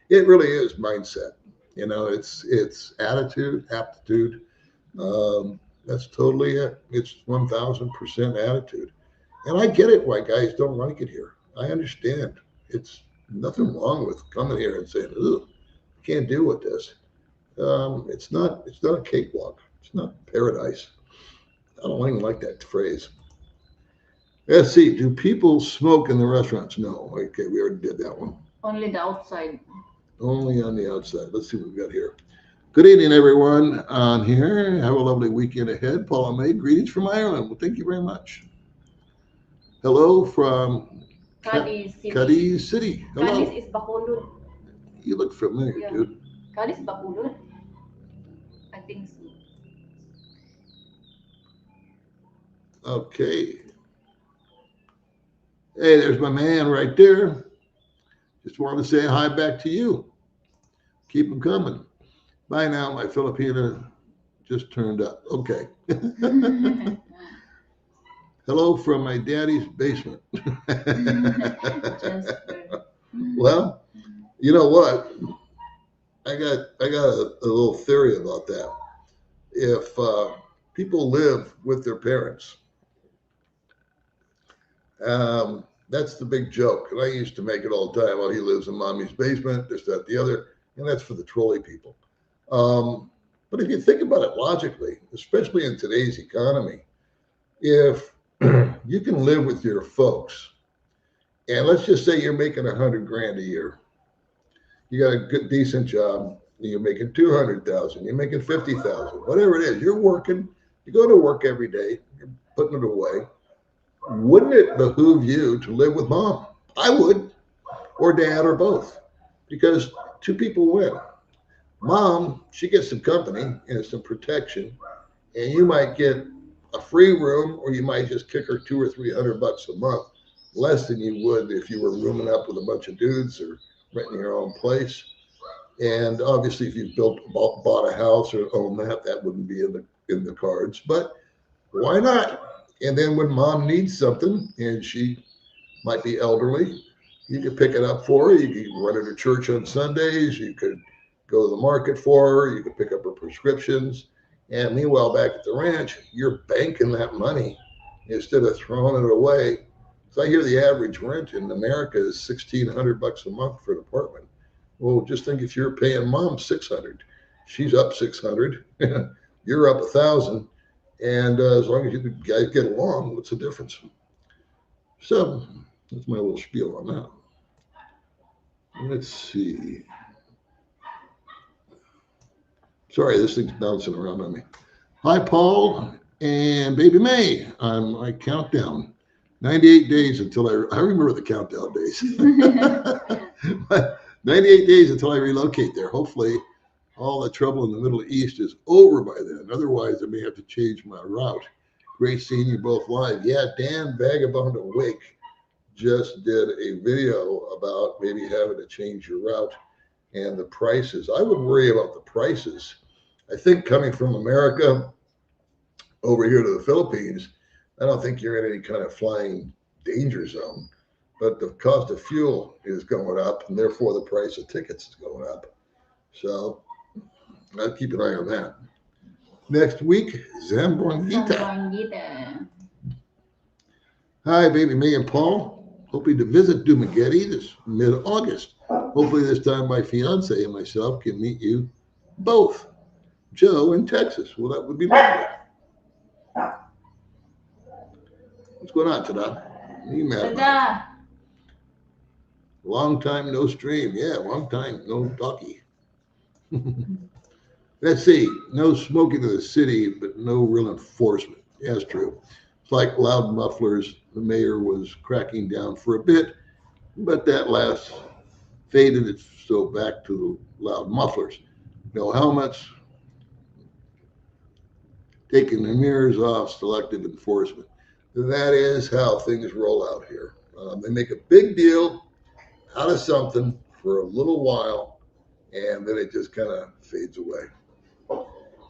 it really is mindset. It's attitude, aptitude. That's totally it. It's 1000% attitude. And I get it why guys don't like it here. I understand. It's nothing wrong with coming here and saying, "Ugh, I can't deal with this." It's not a cakewalk. It's not paradise. I don't even like that phrase. Let's see. Do people smoke in the restaurants? No. Okay, we already did that one. Only the outside. Only on the outside. Let's see what we've got here. Good evening, everyone on here. Have a lovely weekend ahead. Paula May, greetings from Ireland. Well, thank you very much. Hello from Cadiz City. Cadiz City. Hello. Cadiz is Bacolod. You look familiar, Yeah. dude. Cadiz Bacolod. I think so. Okay. Hey, there's my man right there. Just wanted to say hi back to you. Keep them coming. Bye now, my Filipina just turned up. Okay. Hello from my daddy's basement. Well, you know what? I got a little theory about that. If people live with their parents, that's the big joke. And I used to make it all the time. Well, he lives in mommy's basement, this, that, the other. And that's for the trolley people. But if you think about it logically, especially in today's economy, if you can live with your folks, and let's just say you're making $100,000 a year, you got a good, decent job, you're making 200,000, you're making 50,000, whatever it is, you're working, you go to work every day, you're putting it away. Wouldn't it behoove you to live with mom? I would, or dad, or both, because two people win. Mom, she gets some company and some protection, and you might get a free room, or you might just kick her $200 or $300 a month, less than you would if you were rooming up with a bunch of dudes or renting your own place. And obviously, if you bought a house or own that, that wouldn't be in the cards. But why not? And then when mom needs something, and she might be elderly, you could pick it up for her. You could run her to church on Sundays. You could go to the market for her. You could pick up her prescriptions. And meanwhile, back at the ranch, you're banking that money instead of throwing it away. So I hear the average rent in America is $1,600 a month for an apartment. Well, just think if you're paying mom $600, she's up $600, you're up $1,000, and as long as you guys get along, what's the difference? So that's my little spiel on that. Let's see. Sorry, this thing's bouncing around on me. Hi, Paul and Baby Mae on my countdown. 98 days until I remember the countdown days. 98 days until I relocate there. Hopefully, all the trouble in the Middle East is over by then. Otherwise, I may have to change my route. Great seeing you both live. Yeah, Dan Vagabond Awake just did a video about maybe having to change your route and the prices. I would worry about the prices. I think coming from America over here to the Philippines, I don't think you're in any kind of flying danger zone, but the cost of fuel is going up, and therefore the price of tickets is going up. So I'll keep an eye on that. Next week, Zamboanguita. Hi, Baby Mae and Paul. Hoping to visit Dumaguete this mid-August. Hopefully this time my fiance and myself can meet you both. Joe in Texas. Well, that would be lovely. What's going on, Tada? You mad? Tada. Long time no stream. Yeah, long time no talkie. Let's see. No smoking in the city, but no real enforcement. Yeah, that's true. It's like loud mufflers. The mayor was cracking down for a bit, but that last faded it, so back to the loud mufflers. No helmets, taking the mirrors off, selective enforcement. That is how things roll out here. They make a big deal out of something for a little while, and then it just kind of fades away.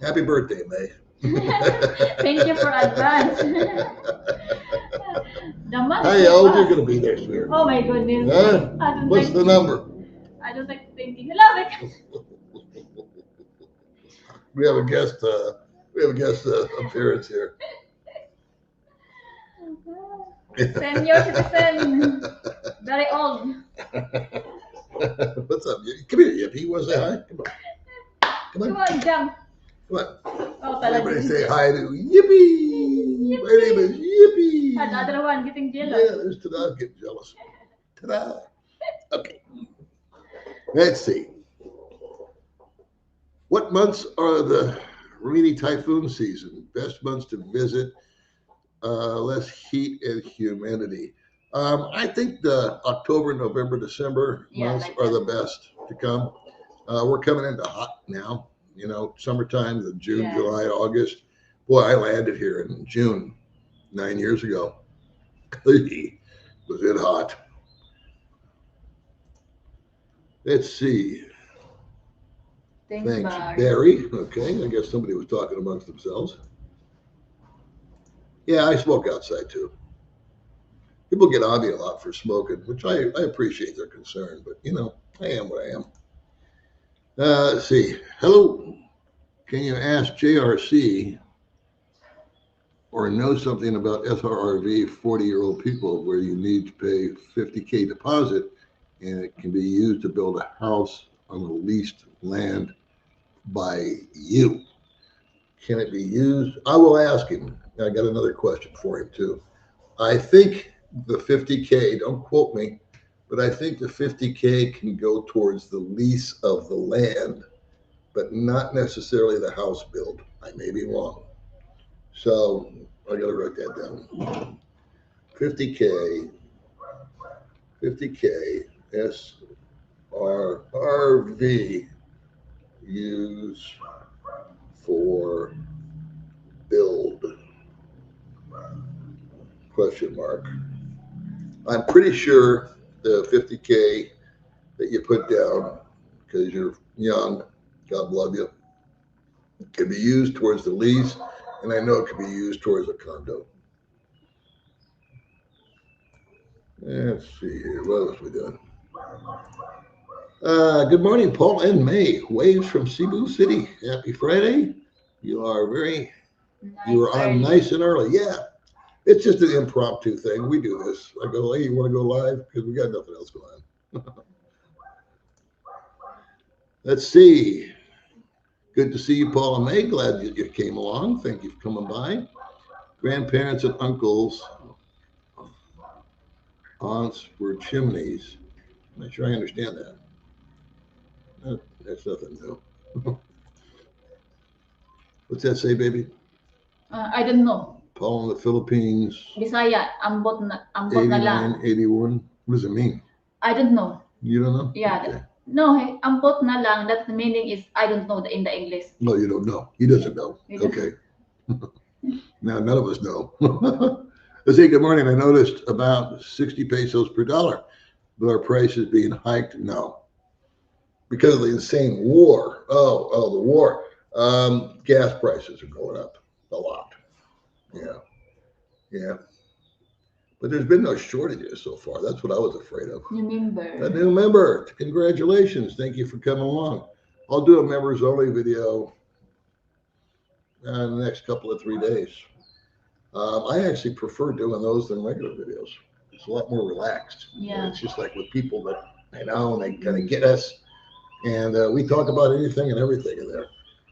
Happy birthday, May. Thank you for advance. How old are you going to be there, sweetheart? Oh my goodness. Huh? What's the number? I don't like thinking. Hello, We have a guest. Appearance here. Senior citizen. Very old. What's up? Come here, Yippee. You want to say hi? Come on. Come Come on. on, jump. Come on. Oh, Everybody talaga. say hi to Yippee. My name is Yippee. And the other one getting Yeah, jealous. there's Ta-da getting jealous. Ta-da. Okay. Let's see. What months are the rainy typhoon season? Best months to visit, less heat and humidity. I think the October, November, December Yeah, months like are the that. best to come. We're coming into hot now, summertime, the June, Yeah. July, August. Boy, I landed here in June 9 years ago. Was it hot? Let's see. Thanks, Thanks, Barry. Barry. Okay, I guess somebody was talking amongst themselves. Yeah, I smoke outside too. People get on me a lot for smoking, which I appreciate their concern, but I am what I am. Let's see. Hello. Can you ask JRC or know something about SRRV 40-year-old people where you need to pay $50K deposit and it can be used to build a house on the leased land by you? Can it be used? I will ask him. I got another question for him too. I think the 50K, don't quote me, but I think the 50K can go towards the lease of the land, but not necessarily the house build. I may be wrong. So I got to write that down. 50K, 50K, SRRV use for build, question mark. I'm pretty sure the 50K that you put down, because you're young, God love you, can be used towards the lease, and I know it can be used towards a condo. Let's see here. What else we doing? Good morning, Paul and May. Waves from Cebu City. Happy Friday. You are Nice you were on early. nice and early. Yeah. It's just an impromptu thing. We do this. I go, hey, you want to go live? Because we got nothing else going on. Let's see. Good to see you, Paul and May. Glad you came along. Thank you for coming by. Grandparents and uncles, aunts were chimneys. I'm not sure I understand that. That's nothing new. What's that say, baby? I don't know. Paul in the Philippines, Bisaya, ambot na lang. 89, 81. What does it mean? I don't know. You don't know? Yeah. Okay. No, hey, ambot na lang. That the meaning is I don't know in the English. No, you don't know. He doesn't know. He doesn't. Okay. Now, none of us know. Let's say good morning. I noticed about 60 pesos per dollar, but our price is being hiked. No, because of the insane war. Oh, the war. Gas prices are going up a lot. Yeah. But there's been no shortages so far. That's what I was afraid of. New member. A new member. Congratulations. Thank you for coming along. I'll do a members only video in the next couple of 3 days. I actually prefer doing those than regular videos. It's a lot more relaxed. Yeah. It's just like with people that I know and they kind of get us. And we talk about anything and everything in there.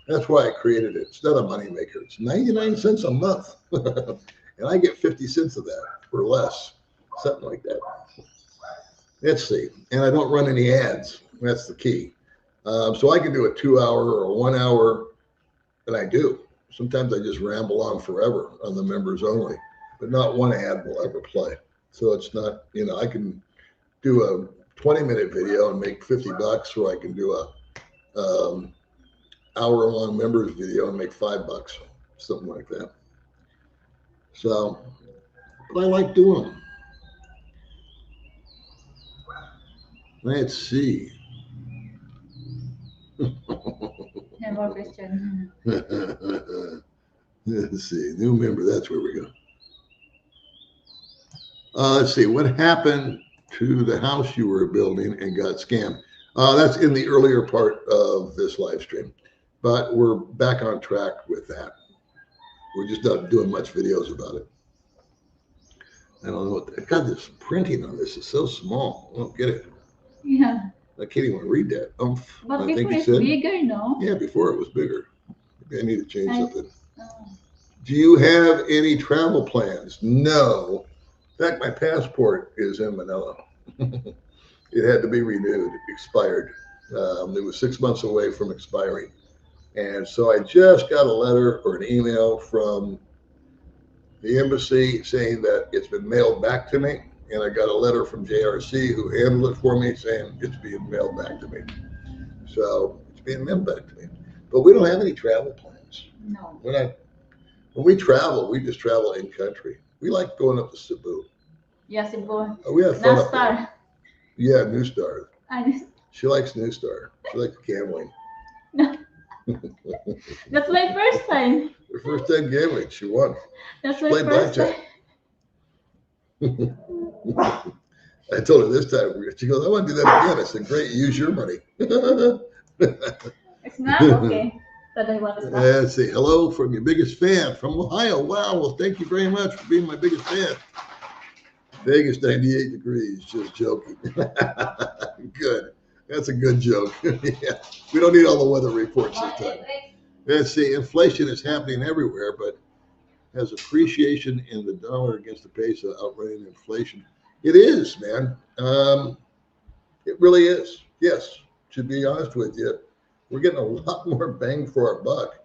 That's why I created it. It's not a moneymaker. It's 99 cents a month. And I get 50 cents of that or less, something like that. Let's see. And I don't run any ads. That's the key. So I can do a 2 hour or a 1 hour, and I do. Sometimes I just ramble on forever on the members only, but not one ad will ever play. So it's not, I can do a 20-minute video and make $50, or I can do a hour-long members video and make $5, something like that. So, but I like doing them. Let's see. No more question. Let's see. New member. That's where we go. Let's see. What happened to the house you were building and got scammed? That's in the earlier part of this live stream, but we're back on track with that. We're just not doing much videos about it. I don't know what. God, this printing on this is so small. I don't get it. Yeah. I can't even read that. But I think before you it's said. bigger, no? Yeah, before it was bigger. Maybe I need to change I, something. oh. Do you have any travel plans? No. In fact, my passport is in Manila. It had to be renewed, expired. It was 6 months away from expiring. And so I just got a letter or an email from the embassy saying that it's been mailed back to me. And I got a letter from JRC who handled it for me saying it's being mailed back to me. So it's being mailed back to me. But we don't have any travel plans. No. When we travel, we just travel in country. We like going up to Cebu. Yeah, Cebu. We have fun up there. Nastar. Yeah, New Star. I, She likes New Star. She likes gambling. that's my first time. Her first time gambling, she won. That's She my played first blackjack. time. I told her this time. She goes, "I want to do that again." I said, "Great, use your money." It's not okay. That I want to stop. Let's see. Hello from your biggest fan from Ohio. Wow. Well, thank you very much for being my biggest fan. Vegas 98 degrees. Just joking. Good. That's a good joke. Yeah. We don't need all the weather reports this time. Let's see. Inflation is happening everywhere, but has appreciation in the dollar against the peso outrunning inflation. It is, man. It really is. Yes. To be honest with you, we're getting a lot more bang for our buck.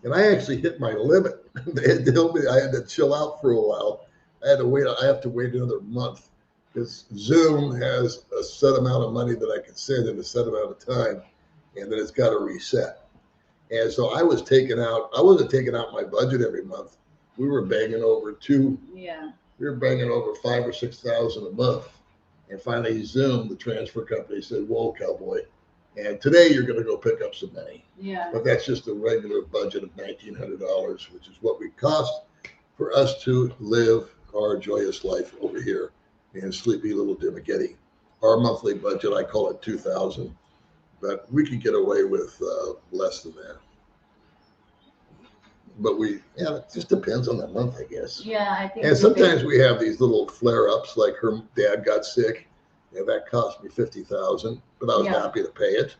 And I actually hit my limit. They had told me I had to chill out for a while. I have to wait another month because Zoom has a set amount of money that I can send in a set amount of time, and then it's got to reset. And so I wasn't taking out my budget every month. We were banging over Yeah. we were banging over 5,000 or 6,000 a month. And finally Zoom, the transfer company, said, "Whoa, cowboy. And today you're going to go pick up some money." Yeah. But that's just a regular budget of $1,900, which is what we cost for us to live our joyous life over here in sleepy little Dumaguete. Our monthly budget, I call it $2,000, but we could get away with less than that. But it just depends on the month, I guess. Yeah, I think. And sometimes we have these little flare-ups, like her dad got sick, and that cost me $50,000, but I was happy to pay it,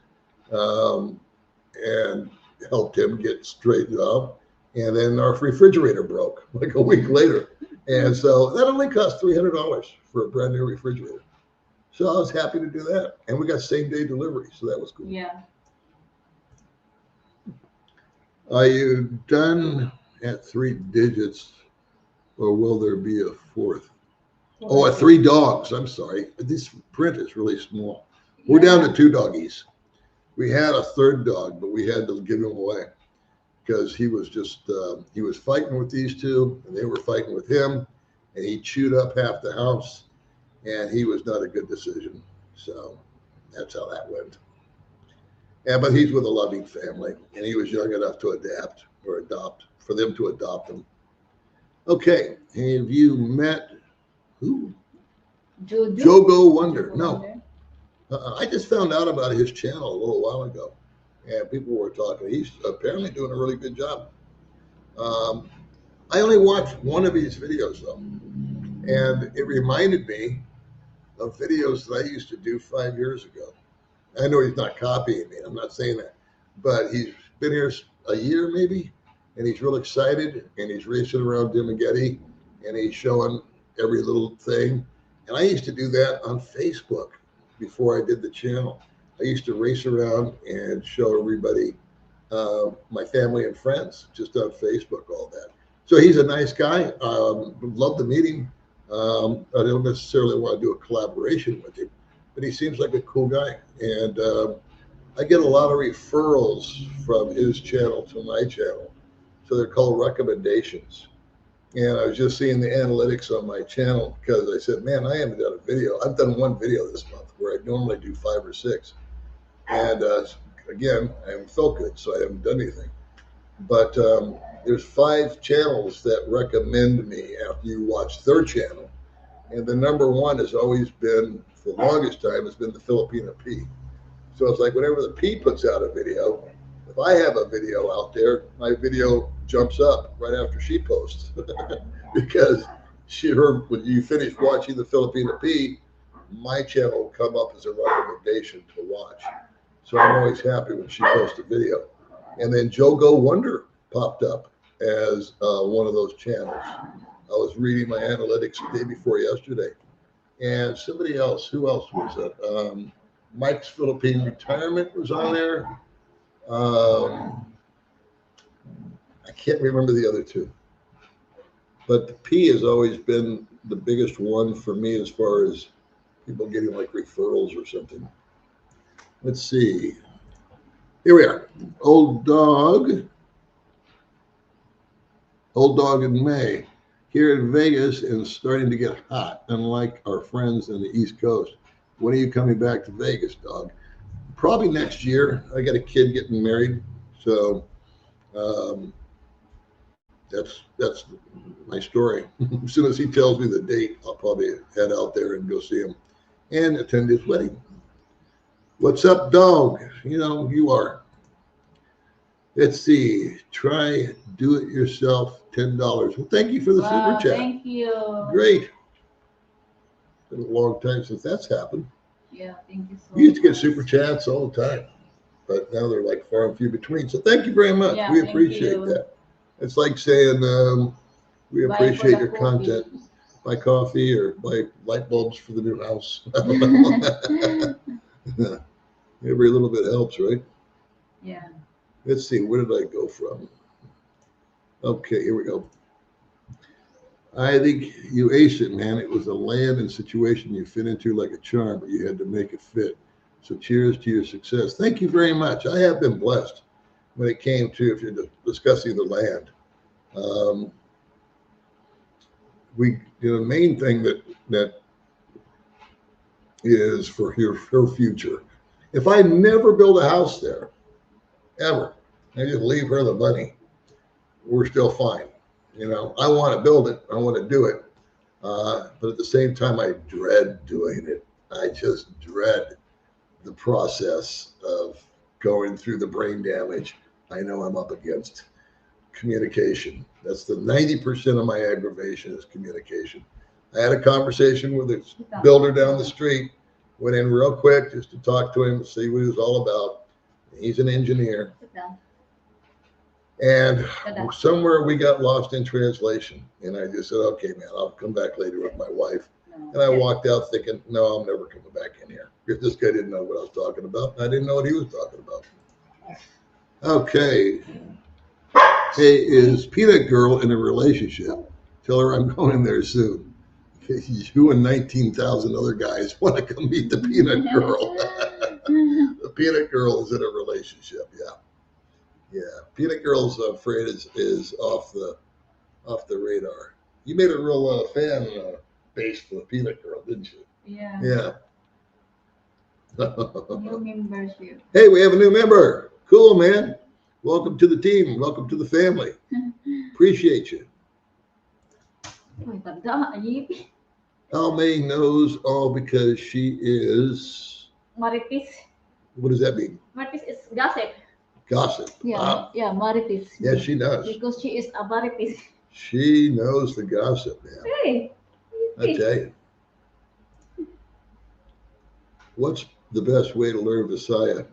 and helped him get straightened up. And then our refrigerator broke like a week later, and so that only cost $300 for a brand new refrigerator. So I was happy to do that, and we got same-day delivery, so that was cool. Yeah. Are you done at 3 digits, or will there be a fourth? Oh, at 3 dogs. I'm sorry. This print is really small. We're down to 2 doggies. We had a third dog, but we had to give him away because he was he was fighting with these two, and they were fighting with him, and he chewed up half the house, and he was not a good decision. So that's how that went. Yeah, but he's with a loving family, and he was young enough to adapt or adopt, for them to adopt him. Okay, have you met who? Jogo Wonder. No. I just found out about his channel a little while ago, and people were talking. He's apparently doing a really good job. I only watched one of his videos, though, and it reminded me of videos that I used to do 5 years ago. I know he's not copying me. I'm not saying that, but he's been here a year maybe, and he's real excited, and he's racing around Dumaguete, and he's showing every little thing. And I used to do that on Facebook before I did the channel. I used to race around and show everybody, my family and friends, just on Facebook, all that. So he's a nice guy. Would love to meet him. I don't necessarily want to do a collaboration with him, but he seems like a cool guy. And I get a lot of referrals from his channel to my channel. So they're called recommendations. And I was just seeing the analytics on my channel because I said, man, I haven't done a video. I've done one video this month where I normally do 5 or 6. And again, I haven't felt good, so I haven't done anything. But there's 5 channels that recommend me after you watch their channel. And the number 1 has always been, for the longest time, has been the Filipina P. So it's like whenever the P puts out a video, if I have a video out there, my video jumps up right after she posts because she heard when you finish watching the Filipino P, my channel will come up as a recommendation to watch. So I'm always happy when she posts a video. And then Joe Go Wonder popped up as one of those channels. I was reading my analytics the day before yesterday. And somebody else, who else was it? Mike's Philippine Retirement was on there. I can't remember the other two. But the P has always been the biggest one for me as far as people getting like referrals or something. Let's see. Here we are. Old Dog and May. Here in Vegas and starting to get hot, unlike our friends on the East Coast. When are you coming back to Vegas, Dog? Probably next year. I got a kid getting married, so that's my story. As soon as he tells me the date, I'll probably head out there and go see him and attend his wedding. What's up, Dog? You know you are. Let's see. Try do it yourself. $10. Well, thank you for the super Wow, chat. thank you. Great. Been a long time since that's happened. Yeah, thank you so We used to get much. super chats all the time, but now they're like far and few between. So thank you very much. Yeah, We thank appreciate you. that. It's like saying we Buy for appreciate the your coffee. content. Buy coffee or buy light bulbs for the new house. I don't know. Every little bit helps, right? Yeah. Let's see. Where did I go from? Okay, here we go. I think you aced it, man. It was a land and situation you fit into like a charm, but you had to make it fit. So cheers to your success. Thank you very much. I have been blessed when it came to, if you're discussing the land. The main thing that is for her future. If I never build a house there, ever, I just leave her the money, we're still fine. You know, I want to build it. I want to do it. But at the same time, I dread doing it. I just dread the process of going through the brain damage I know I'm up against. Communication. That's the 90% of my aggravation is communication. I had a conversation with a builder down the street, went in real quick just to talk to him, see what he was all about. He's an engineer. And somewhere we got lost in translation. And I just said, okay, man, I'll come back later with my wife. And I walked out thinking, no, I'm never coming back in here. Because this guy didn't know what I was talking about. And I didn't know what he was talking about. Okay. Hey, is Peanut Girl in a relationship? Tell her I'm going there soon. You and 19,000 other guys want to come meet the Peanut Girl. The Peanut Girl is in a relationship, yeah. Yeah, Peanut Girl's afraid is off the radar. You made a real fan base for the Peanut Girl, didn't you? Yeah. Yeah. New membership. Hey, we have a new member. Cool, man. Welcome to the team. Welcome to the family. Appreciate you. Almay knows all because she is Maritis. What does that mean? Maritis is gossip. Gossip. Yeah, Wow. yeah, Maritis. Yes, she does. Because she is a Maritis. She knows the gossip, man. Hey. I tell you. What's the best way to learn Visaya?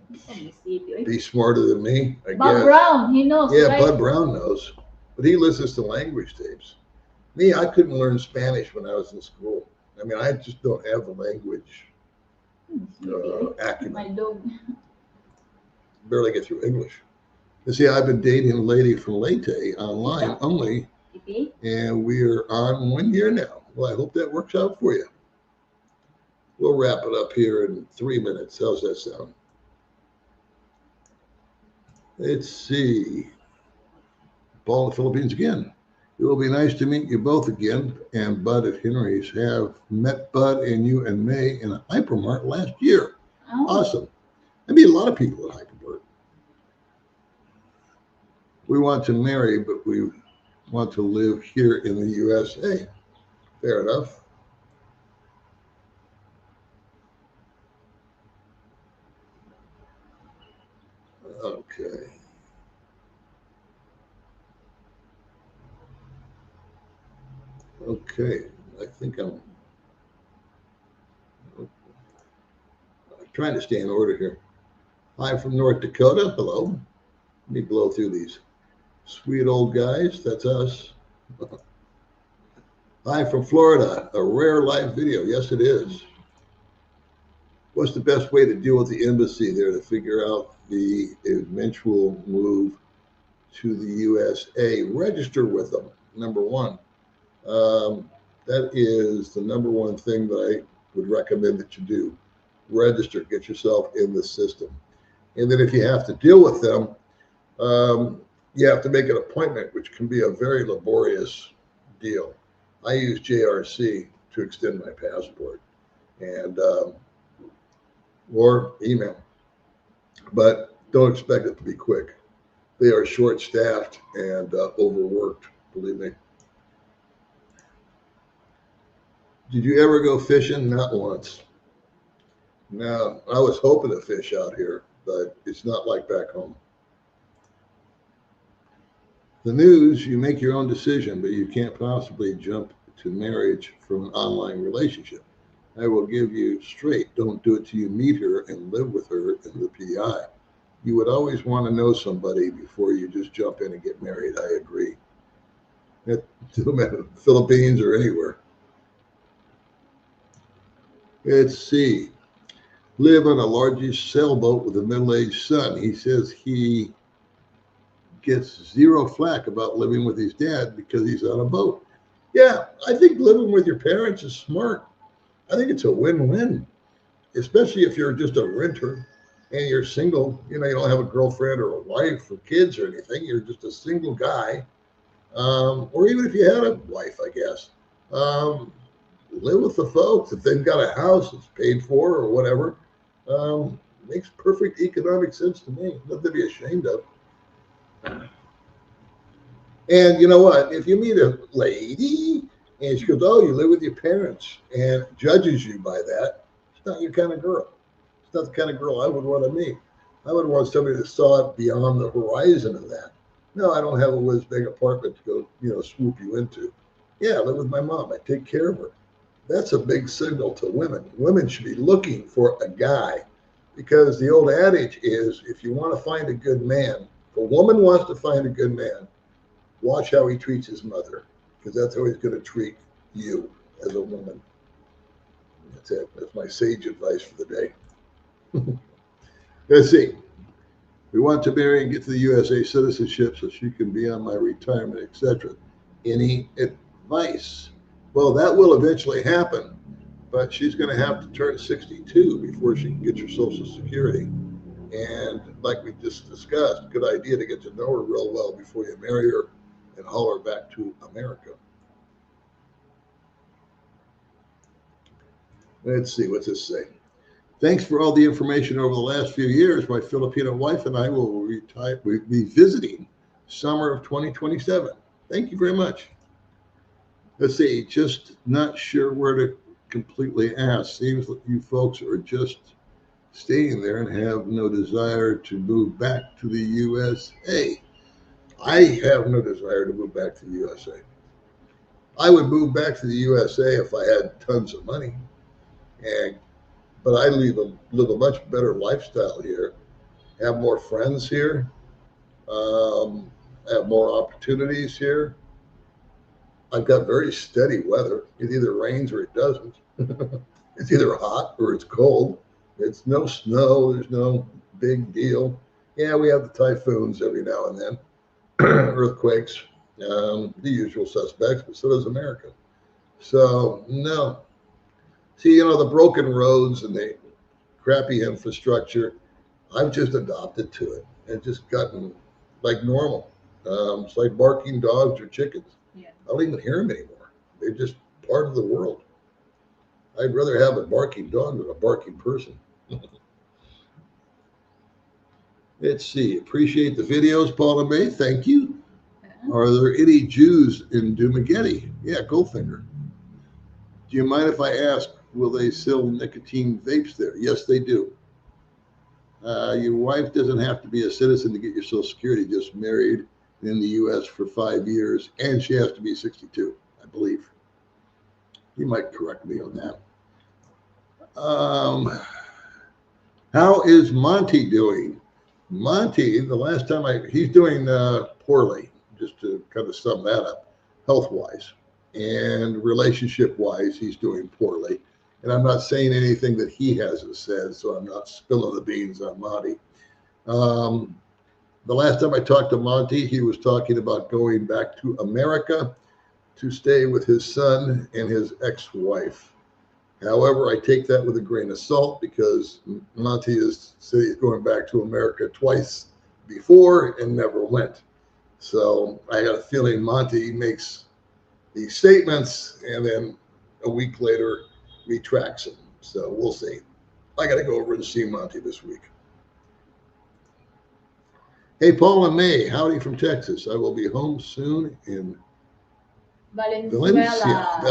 Be smarter than me, I Bob guess. Brown, he knows. Yeah, right? Bud Brown knows. But he listens to language tapes. Me, I couldn't learn Spanish when I was in school. I mean, I just don't have the language acumen. My dog. Barely get through English. You see, I've been dating a lady from Leyte online only, and we are on 1 year now. Well, I hope that works out for you. We'll wrap it up here in 3 minutes. How's that sound? Let's see. Paul in the Philippines again. It will be nice to meet you both again. And Bud at Henry's have met Bud and you and May in a hypermart last year. Oh. Awesome. I meet a lot of people at hypermart. We want to marry, but we want to live here in the USA. Fair enough. Okay. Okay, I think I'm trying to stay in order here. Hi from North Dakota. Hello. Let me blow through these sweet old guys. That's us. Hi from Florida. A rare live video. Yes, it is. What's the best way to deal with the embassy there to figure out the eventual move to the USA? Register with them, number one. That is the number one thing that I would recommend that you do. Register, get yourself in the system. And then if you have to deal with them, you have to make an appointment, which can be a very laborious deal. I use JRC to extend my passport and or email, but don't expect it to be quick. They are short staffed and overworked, believe me. Did you ever go fishing? Not once. No, I was hoping to fish out here, but it's not like back home. The news, you make your own decision, but you can't possibly jump to marriage from an online relationship. I will give you straight. Don't do it till you meet her and live with her in the PI. You would always want to know somebody before you just jump in and get married. I agree. It doesn't matter, Philippines or anywhere. Let's see. Live on a largest sailboat with a middle-aged son. He says he gets zero flack about living with his dad because he's on a boat. Yeah, I think living with your parents is smart. I think it's a win-win, especially if you're just a renter and you're single. You know, you don't have a girlfriend or a wife or kids or anything. You're just a single guy. Or even if you had a wife, I guess. Um, Live with the folks. If they've got a house that's paid for or whatever, makes perfect economic sense to me. Nothing to be ashamed of. And you know what? If you meet a lady and she goes, "Oh, you live with your parents," and judges you by that, it's not your kind of girl. It's not the kind of girl I would want to meet. I would want somebody that saw it beyond the horizon of that. No, I don't have a whiz big apartment to go, swoop you into. Yeah, I live with my mom. I take care of her. That's a big signal to women. Women should be looking for a guy because the old adage is if you want to find a good man, if a woman wants to find a good man, watch how he treats his mother because that's how he's going to treat you as a woman. That's it. That's my sage advice for the day. Let's see. We want to marry and get to the USA citizenship so she can be on my retirement, etc. Any advice? Well, that will eventually happen, but she's going to have to turn 62 before she can get your Social Security. And like we just discussed, good idea to get to know her real well before you marry her and haul her back to America. Let's see, what's this say? Thanks for all the information over the last few years. My Filipino wife and I will be visiting summer of 2027. Thank you very much. Let's see, just not sure where to completely ask. Seems like you folks are just staying there and have no desire to move back to the USA. I have no desire to move back to the USA. I would move back to the USA if I had tons of money, and but I live a much better lifestyle here. Have more friends here. Um, have more opportunities here. I've got very steady weather. It either rains or it doesn't. It's either hot or it's cold. It's no snow. There's no big deal. Yeah, we have the typhoons every now and then, earthquakes, the usual suspects, but so does America. So, no. See, the broken roads and the crappy infrastructure, I've just adopted to it and just gotten like normal. It's like barking dogs or chickens. Yeah. I don't even hear them anymore. They're just part of the world. I'd rather have a barking dog than a barking person. Let's see. Appreciate the videos, Paula May. Thank you. Are there any Jews in Dumaguete? Yeah, Goldfinger. Do you mind if I ask, will they sell nicotine vapes there? Yes, they do. Your wife doesn't have to be a citizen to get your Social Security, just married in the U.S. for 5 years, and she has to be 62, I believe. He might correct me on that. How is Monty doing? Monty, the last time he's doing poorly, just to kind of sum that up, health-wise and relationship-wise, he's doing poorly. And I'm not saying anything that he hasn't said, so I'm not spilling the beans on Monty. The last time I talked to Monty, he was talking about going back to America to stay with his son and his ex-wife. However, I take that with a grain of salt because Monty has said he's going back to America twice before and never went. So I got a feeling Monty makes these statements and then a week later retracts them. So we'll see. I got to go over and see Monty this week. Hey, Paul and May, howdy from Texas. I will be home soon in Valenzuela.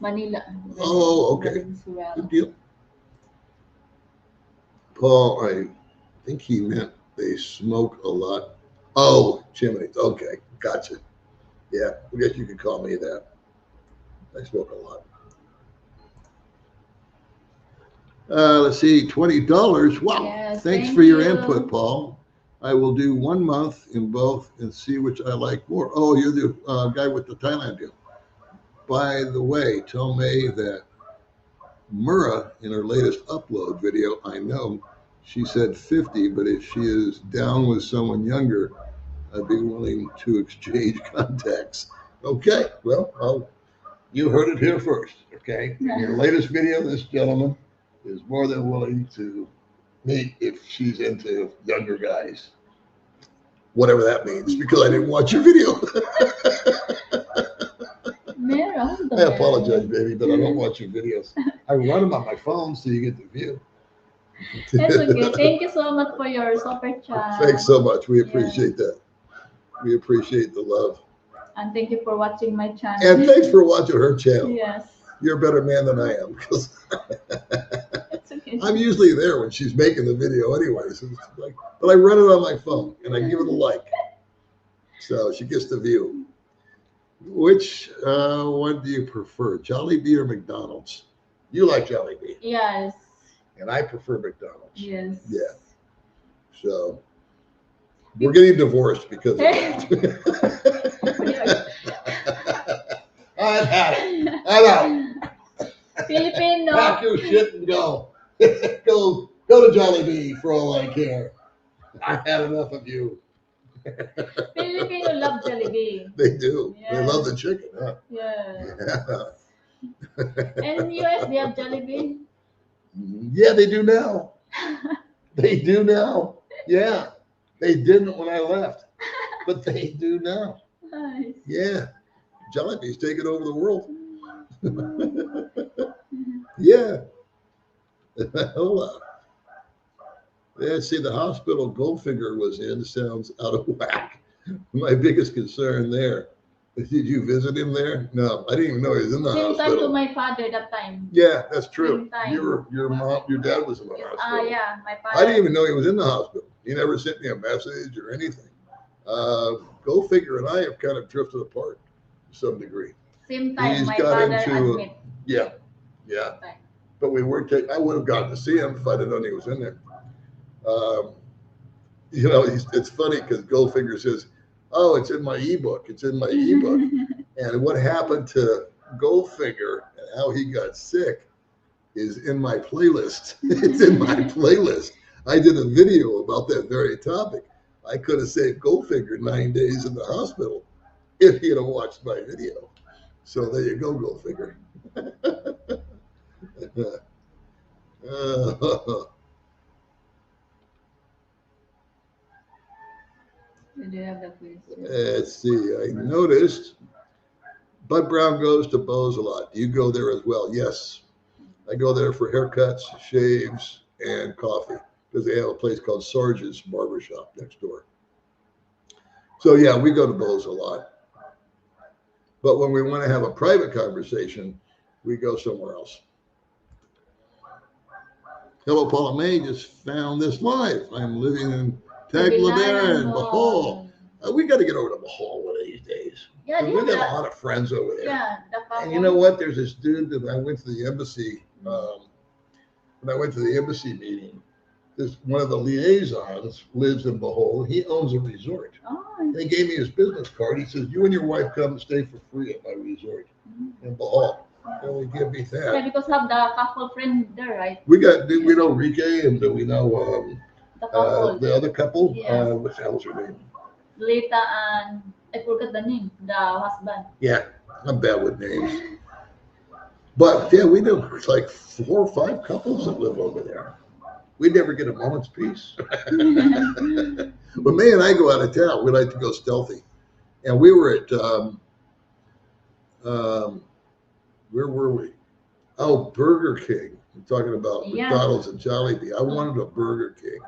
Manila. Oh, okay. Valenzuela. Good deal. Paul, I think he meant they smoke a lot. Oh, chimneys. Okay, gotcha. Yeah, I guess you could call me that. I smoke a lot. Let's see, $20. Wow. Yes, Thanks thank for your you. input, Paul. I will do 1 month in both and see which I like more. Oh, you're the guy with the Thailand deal. By the way, tell May that Mura, in her latest upload video, I know she said 50, but if she is down with someone younger, I'd be willing to exchange contacts. Okay, well, you heard it here first, okay? In your latest video, this gentleman is more than willing to meet if she's into younger guys. Whatever that means, because I didn't watch your video. I apologize, baby, but I don't watch your videos. I run them on my phone so you get the view. That's okay. Thank you so much for your super chat. Thanks so much. We appreciate that. We appreciate the love. And thank you for watching my channel. And thanks for watching her channel. Yes. You're a better man than I am because It's okay. I'm usually there when she's making the video anyways. But I run it on my phone and I give it a like. So she gets the view. Which one do you prefer, Jollibee or McDonald's? You like Jollibee. Yes. And I prefer McDonald's. Yes. Yeah. So we're getting divorced because of that. I've had it. I'm out. Filipino. Pack your shit and go. go to Jollibee for all I care. I've had enough of you. Filipino love Jollibee. They do. Yes. They love the chicken, huh? Yeah. Yeah. And in US, they have Jollibee. Yeah, they do now. They do now. Yeah. They didn't when I left, but they do now. Nice. Yeah. Jollibee's taking over the world. Yeah. Hold on. Yeah, see, the hospital Goldfinger was in sounds out of whack. My biggest concern there. Did you visit him there? No, I didn't even know he was in the Same hospital. time to my father that time. Yeah, that's true. Same time. Your mom, your dad was in the hospital. Yeah, my father. I didn't even know he was in the hospital. He never sent me a message or anything. Goldfinger and I have kind of drifted apart to some degree. Same time, He's my got father into admit. Yeah. But we weren't. I would have gotten to see him if I'd have known he was in there. It's funny because Goldfinger says, "Oh, it's in my ebook. It's in my ebook." And what happened to Goldfinger and how he got sick is in my playlist. It's in my playlist. I did a video about that very topic. I could have saved Goldfinger 9 days in the hospital if he'd have watched my video. So there you go, Goldfinger. Do you have the question? Let's see. I noticed Bud Brown goes to Bo's a lot. Do you go there as well? Yes. I go there for haircuts, shaves, and coffee because they have a place called Sarge's Barbershop next door. So, yeah, we go to Bo's a lot. But when we want to have a private conversation, we go somewhere else. Hello, Paula May. Just found this live. I'm living in Tagladera and Bohol. We got to get over to Bohol one of these days. Yeah, We they have got a that. lot of friends over there. Yeah, the couple. And you know what? There's this dude that I went to the embassy. When I went to the embassy meeting, this one of the liaisons lives in Bohol. He owns a resort. Oh. And he gave me his business card. He says, "You and your wife come and stay for free at my resort in Bohol." And he gave me Yeah, that. because have the couple friend there, right? We know Rike and do we know The couple. the other couple? Yes. What the hell's her name? Lita and I forgot the name. The husband. Yeah, I'm bad with names. But yeah, we know like 4 or 5 couples that live over there. We never get a moment's peace. When May and I go out of town, we like to go stealthy. And we were at where were we? Oh, Burger King. I'm talking about Yeah. McDonald's and Jollibee. I wanted a Burger King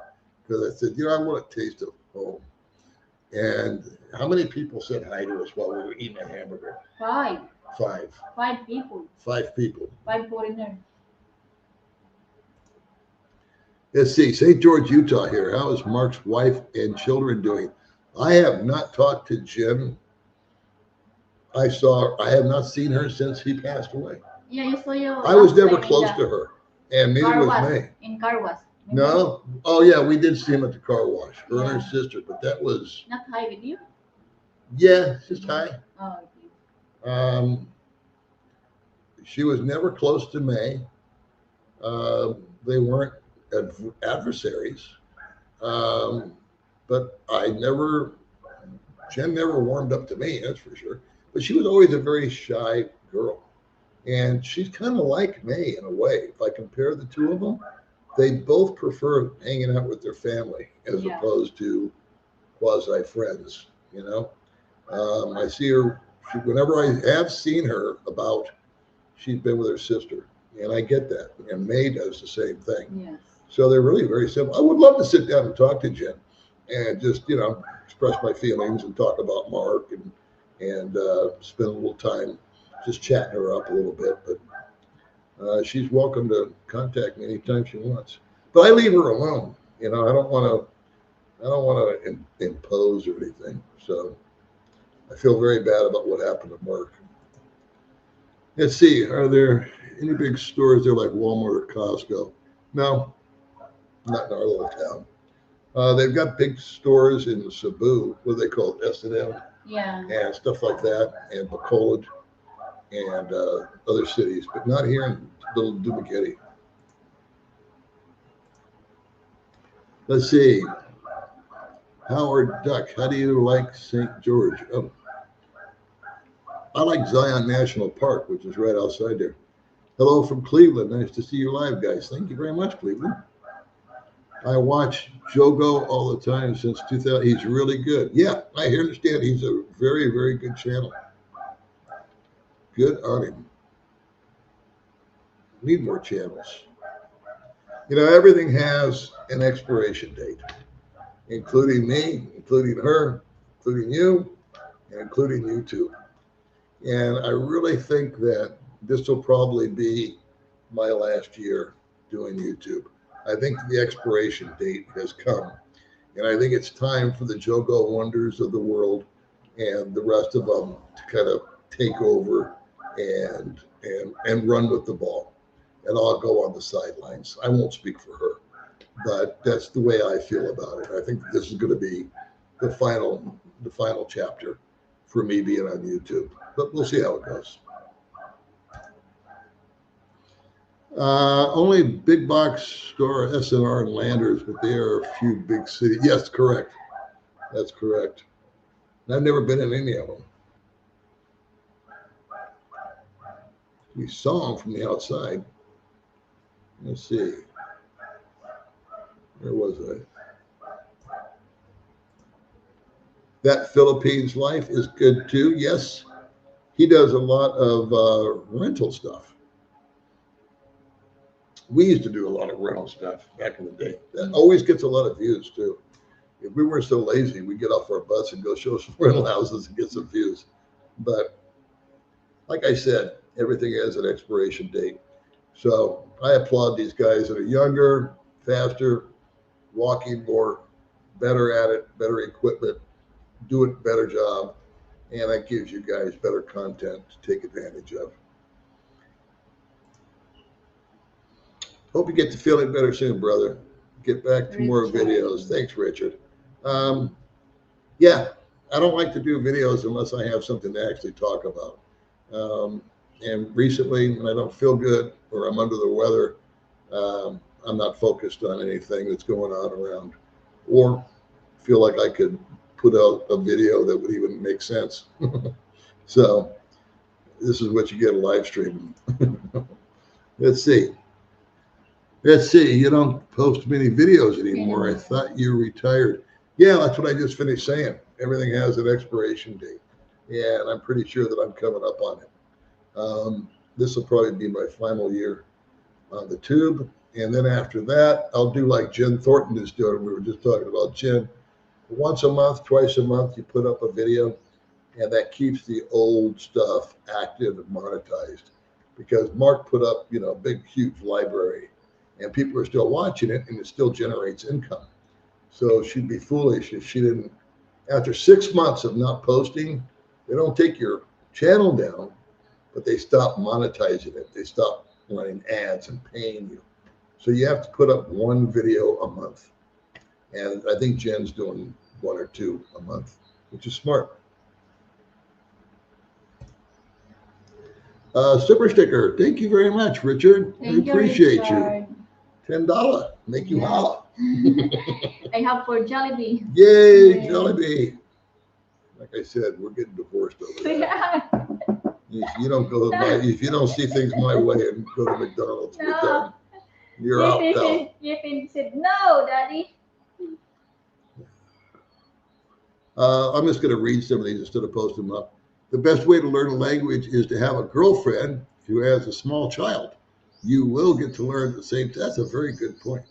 because I said, I want a taste of home. And how many people said hi to us while we were eating a hamburger? 5. 5. 5 people. 5 people. 5 foreigners. Let's see, St. George, Utah here. How is Mark's wife and children doing? I have not talked to Jim. I have not seen her since he passed away. Yeah, you saw you. I was never close to her, and neither was May. In car wash. No? Oh, yeah, we did see him at the car wash, her and Yeah. her sister, but that was, Not high with you? yeah, just hi. Oh, okay. She was never close to May. They weren't adversaries, but Jen never warmed up to me, that's for sure. But she was always a very shy girl. And she's kind of like May in a way. If I compare the two of them, they both prefer hanging out with their family as opposed to quasi friends, I see her, whenever I have seen her about, she's been with her sister. And I get that. And May does the same thing. Yes. So they're really very simple. I would love to sit down and talk to Jen and just, express my feelings and talk about Mark and spend a little time just chatting her up a little bit. But she's welcome to contact me anytime she wants. But I leave her alone. I don't want to impose or anything. So I feel very bad about what happened to Mark. Let's see. Are there any big stores there like Walmart or Costco? No, not in our little town. They've got big stores in Cebu, what they call it, S&M, and stuff like that, and Bacolod, and other cities, but not here in little Dumaguete. Let's see. Howard Duck, how do you like St. George? Oh, I like Zion National Park, which is right outside there. Hello from Cleveland. Nice to see you live, guys. Thank you very much, Cleveland. I watch Jogo all the time since 2000. He's really good. Yeah, I understand. He's a very, very good channel. Good on him. Need more channels. Everything has an expiration date, including me, including her, including you, and including YouTube. And I really think that this will probably be my last year doing YouTube. I think the expiration date has come. And I think it's time for the Jogo Wonders of the world and the rest of them to kind of take over and run with the ball. And I'll go on the sidelines. I won't speak for her, but that's the way I feel about it. I think this is going to be the final chapter for me being on YouTube. But we'll see how it goes. Only big box store SNR and Landers, but there are a few big cities. Yes, correct. That's correct. I've never been in any of them. We saw them from the outside. Let's see. Where was I? That Philippines life is good too. Yes, he does a lot of rental stuff. We used to do a lot of rental stuff back in the day. That always gets a lot of views too. If we weren't so lazy, we'd get off our butts and go show some rental houses and get some views. But like I said, everything has an expiration date. So I applaud these guys that are younger, faster, walking more, better at it, better equipment, doing a better job. and that gives you guys better content to take advantage of. Hope you get to feeling better soon, brother. Get back to more Richard. videos. Thanks, Richard. Um, yeah, I don't like to do videos unless I have something to actually talk about. And recently, when I don't feel good or I'm under the weather, I'm not focused on anything that's going on around, or feel like I could put out a video that would even make sense. So this is what you get live streaming. Let's see. Let's see. You don't post many videos anymore. I thought you retired. Yeah, that's what I just finished saying. Everything has an expiration date. Yeah, and I'm pretty sure that I'm coming up on it. This will probably be my final year on the tube. And then after that, I'll do like Jen Thornton is doing. We were just talking about Jen. Once a month, twice a month, you put up a video, and that keeps the old stuff active and monetized. Because Mark put up, a big, huge library, and people are still watching it, and it still generates income. So she'd be foolish if she didn't. After 6 months of not posting, they don't take your channel down, but they stop monetizing it. They stop running ads and paying you. So you have to put up one video a month. And I think Jen's doing one or two a month, which is smart. Super sticker. Thank you very much, Richard. We appreciate you. $10. Make you holla. I have for Jollibee. Yay, Jollibee. Like I said, we're getting divorced over there. If you don't go if you don't see things my way and go to McDonald's, we're done. You're out, pal. Yippin said, no, Daddy. I'm just going to read some of these instead of posting them up. The best way to learn a language is to have a girlfriend who has a small child. You will get to learn at the same time. That's a very good point.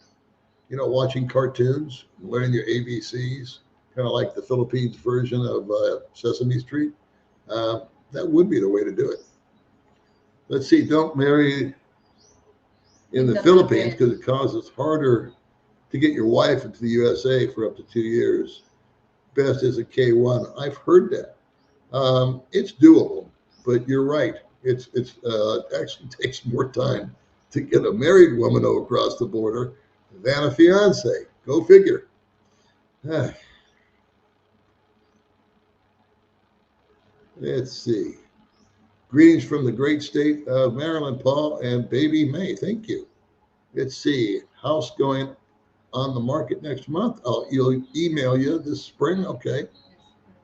Watching cartoons, learning your ABCs, kind of like the Philippines version of Sesame Street. That would be the way to do it. Let's see, don't marry in the Philippines because it causes harder to get your wife into the USA for up to 2 years. Best is a K1. I've heard that. It's doable, but you're right. It actually takes more time to get a married woman across the border than a fiance. Go figure. Let's see. Greetings from the great state of Maryland, Paul and Baby Mae. Thank you. Let's see. House going on the market next month. You'll email you this spring. Okay.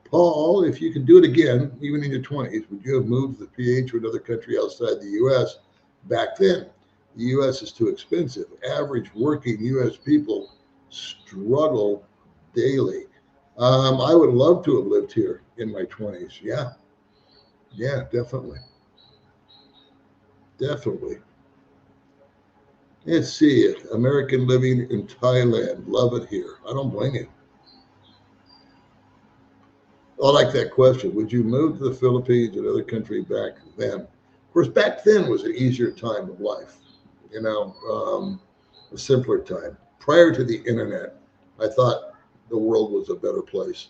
Paul, if you can do it again, even in your 20s, would you have moved the PH to another country outside the U.S. back then? The U.S. is too expensive. Average working U.S. people struggle daily. I would love to have lived here in my 20s. Yeah. Yeah, definitely. Definitely. Let's see it. American living in Thailand. Love it here. I don't blame you. I like that question. Would you move to the Philippines, another country back then? Of course, back then was an easier time of life, a simpler time. Prior to the internet, I thought the world was a better place.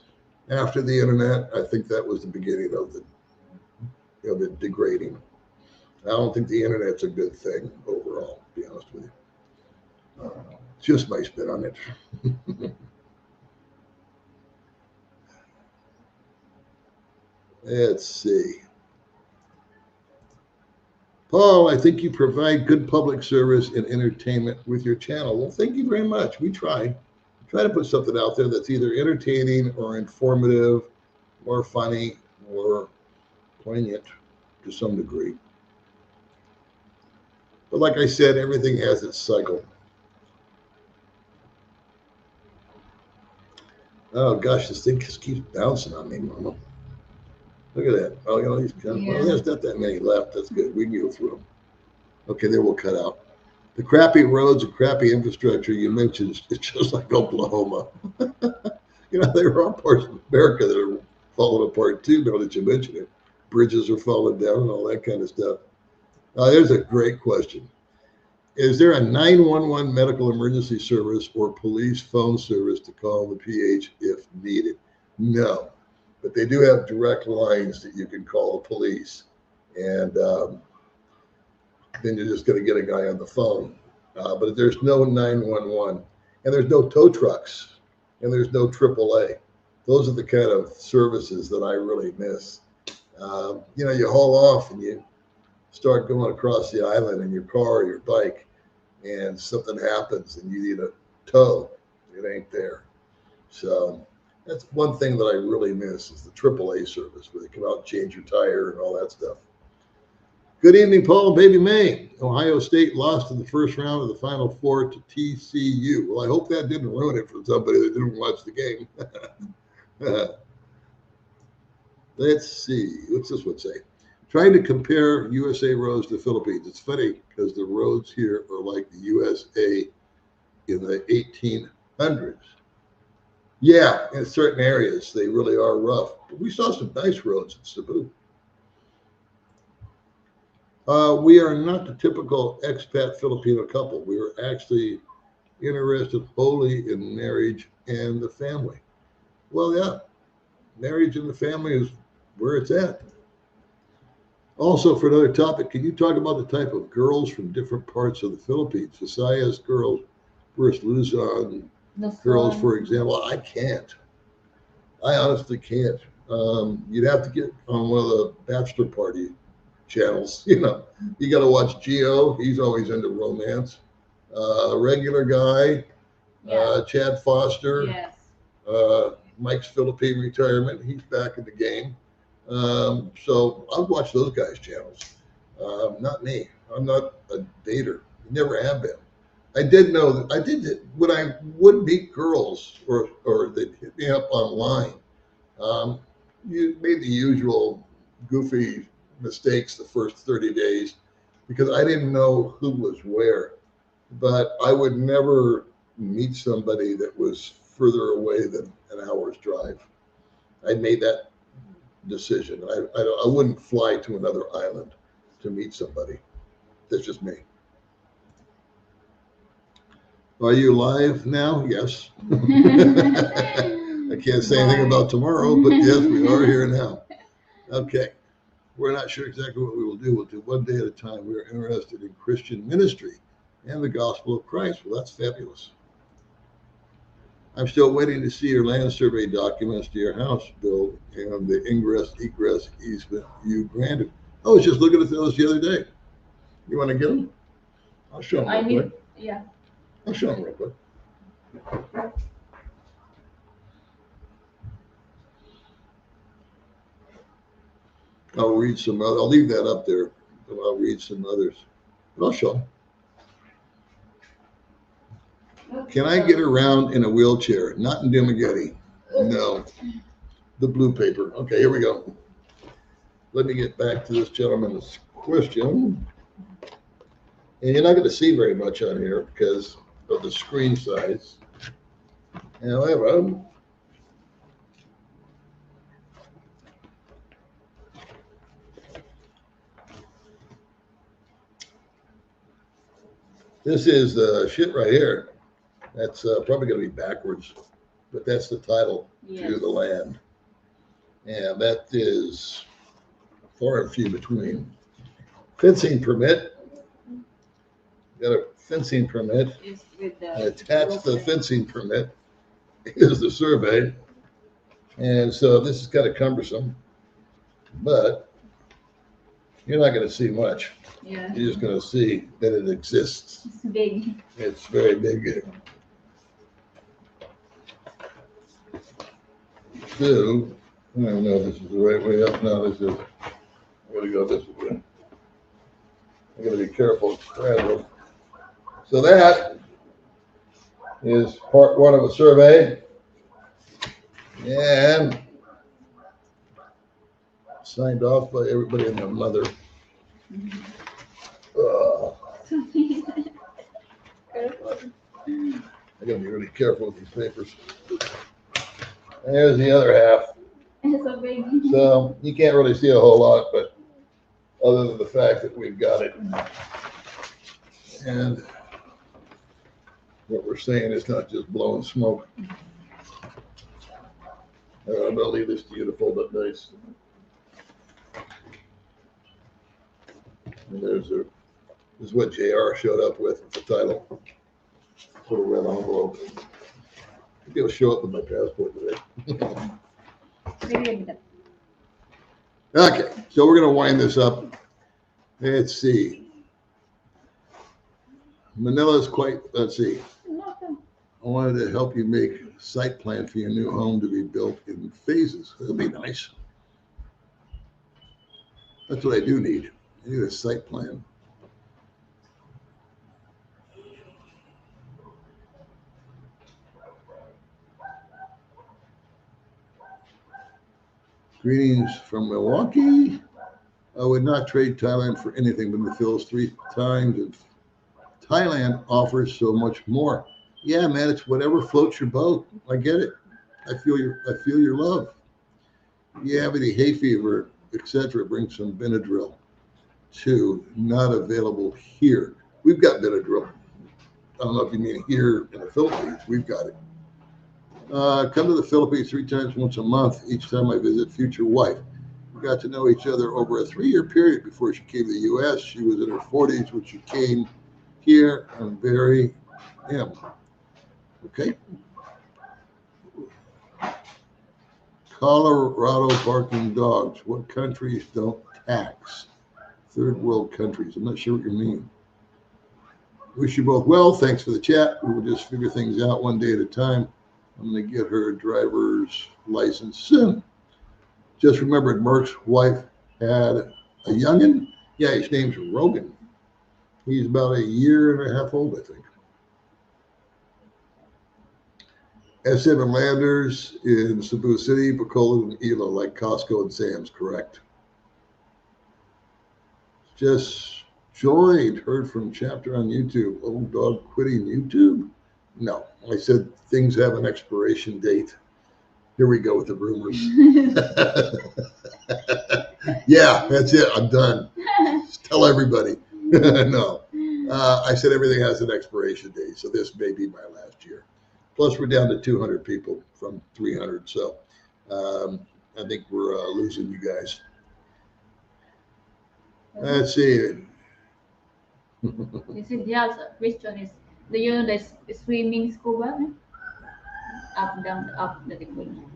After the internet, I think that was the beginning of it degrading. I don't think the internet's a good thing overall, to be honest with you. Just my spin on it. Let's see. Paul, I think you provide good public service and entertainment with your channel. Well, thank you very much. We try to put something out there that's either entertaining or informative or funny or poignant to some degree. But like I said, everything has its cycle. Oh gosh, this thing just keeps bouncing on me, Mama. Look at that. Oh, these well, there's not that many left. That's good. We can go through them. Okay, they will cut out. The crappy roads and crappy infrastructure you mentioned, it's just like Oklahoma. There are parts of America that are falling apart too, now that you mention it. Bridges are falling down and all that kind of stuff. There's a great question. Is there a 911 medical emergency service or police phone service to call the PH if needed? No. but they do have direct lines that you can call the police, and then you're just going to get a guy on the phone. But there's no 911, and there's no tow trucks, and there's no AAA. Those are the kind of services that I really miss. You haul off and you start going across the island in your car or your bike, and something happens and you need a tow. It ain't there. So that's one thing that I really miss is the AAA service where they come out and change your tire and all that stuff. Good evening, Paul and Baby Mae. Ohio State lost in the first round of the Final Four to TCU. Well, I hope that didn't ruin it for somebody that didn't watch the game. Let's see. What's this one say? Trying to compare USA roads to the Philippines. It's funny because the roads here are like the USA in the 1800s. Yeah, in certain areas, they really are rough. But we saw some nice roads in Cebu. We are not the typical expat Filipino couple. We were actually interested wholly in marriage and the family. Well, yeah, marriage and the family is where it's at. Also, for another topic, can you talk about the type of girls from different parts of the Philippines? Visayas girls versus Luzon girls, for example. I can't. I honestly can't. You'd have to get on one of the bachelor party channels. You got to watch Gio. He's always into romance. Regular guy, Chad Foster. Yes. Mike's Philippine retirement. He's back in the game. So I'll watch those guys' channels. Not me. I'm not a dater. Never have been. I did know that I did when I would meet girls or they'd hit me up online. You made the usual goofy mistakes the first 30 days because I didn't know who was where. But I would never meet somebody that was further away than an hour's drive. I made that decision. I wouldn't fly to another island to meet somebody. That's just me. Are you live now? Yes. I can't say anything about tomorrow, but yes, we are here now. Okay. We're not sure exactly what we will do. We'll do one day at a time. We're interested in Christian ministry and the gospel of Christ. Well, that's fabulous. I'm still waiting to see your land survey documents to your house, Bill, and the ingress, egress easement you granted. I was just looking at those the other day. You want to get them? I'll show them real quick. Yeah. I'll show them real quick. I'll read some other. I'll leave that up there, and I'll read some others. But I'll show them. Can I get around in a wheelchair? Not in Dumaguete. No. The blue paper. Okay, here we go. Let me get back to this gentleman's question. And you're not going to see very much on here because of the screen size. However, this is the shit right here. That's probably going to be backwards, but that's the title to the land. And that is far and few between. Fencing permit. Got a fencing permit. Attached to the fencing permit is the survey. And so this is kind of cumbersome, but you're not going to see much. Yeah. You're just going to see that it exists. It's big. It's very big. So, I don't know if this is the right way up. No, this is. I'm going to go this way. I'm going to be careful. So that is part one of a survey. And signed off by everybody and their mother. I gotta be really careful with these papers. And here's the other half. It's so big. So you can't really see a whole lot, but other than the fact that we've got it. And what we're saying is not just blowing smoke. I'm gonna leave this to you to fold up nice. And this is what JR showed up with the title. Little red envelope. Maybe it'll show up in my passport today. Maybe a bit. Okay, so we're gonna wind this up. Let's see. Manila's quite, let's see. I wanted to help you make a site plan for your new home to be built in phases. That'll be nice. That's what I do need. I need a site plan. Greetings from Milwaukee. I would not trade Thailand for anything but the Phils 3 times. And Thailand offers so much more. Yeah, man, it's whatever floats your boat. I get it. I feel your love. You have any hay fever, etc., bring some Benadryl. 2, not available here. We've got Benadryl. I don't know if you mean here in the Philippines. We've got it. Come to the Philippines 3 times once a month. Each time I visit future wife. We got to know each other over a 3-year period before she came to the U.S. She was in her 40s when she came here. I'm very am. Okay. Colorado barking dogs. What countries don't tax? Third world countries. I'm not sure what you mean. Wish you both well. Thanks for the chat. We will just figure things out one day at a time. I'm going to get her driver's license soon. Just remembered Merck's wife had a youngin'. Yeah, his name's Rogan. He's about a year and a half old, I think. S7 Landers in Cebu City, Bacolod, and Ilo, like Costco and Sam's, correct. Just joined, heard from chapter on YouTube. Old dog quitting YouTube? No, I said things have an expiration date. Here we go with the rumors. Yeah, that's it. I'm done. Just tell everybody. No. I said everything has an expiration date, so this may be my last year. Plus, we're down to 200 people from 300, so I think we're losing you guys. Let's see. You see, the question is, do you know the swimming scuba? Up, down, up, the thing.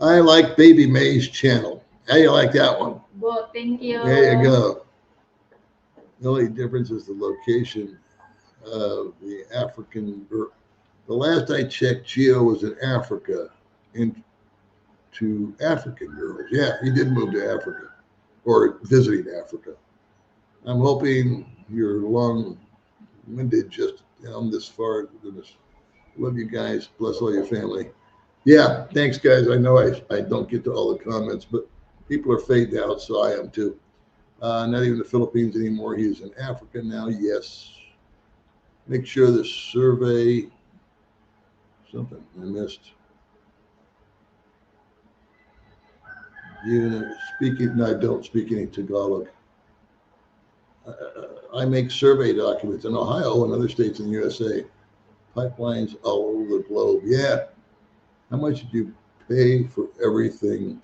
I like Baby Mae's channel. How you like that one? Well, thank you. There you go. The only difference is the location of the African. The last I checked, Gio was in Africa, into African girls. Yeah, he did move to Africa, or visiting Africa. I'm hoping you're long-winded, just down this far. Goodness. Love you guys. Bless all your family. Yeah, thanks, guys. I know I don't get to all the comments, but people are fading out, so I am too. Not even the Philippines anymore. He's in Africa now. Yes. Make sure the survey. Something I missed. You know, speaking. No, I don't speak any Tagalog. I make survey documents in Ohio and other states in the USA. Pipelines all over the globe. Yeah. How much did you pay for everything?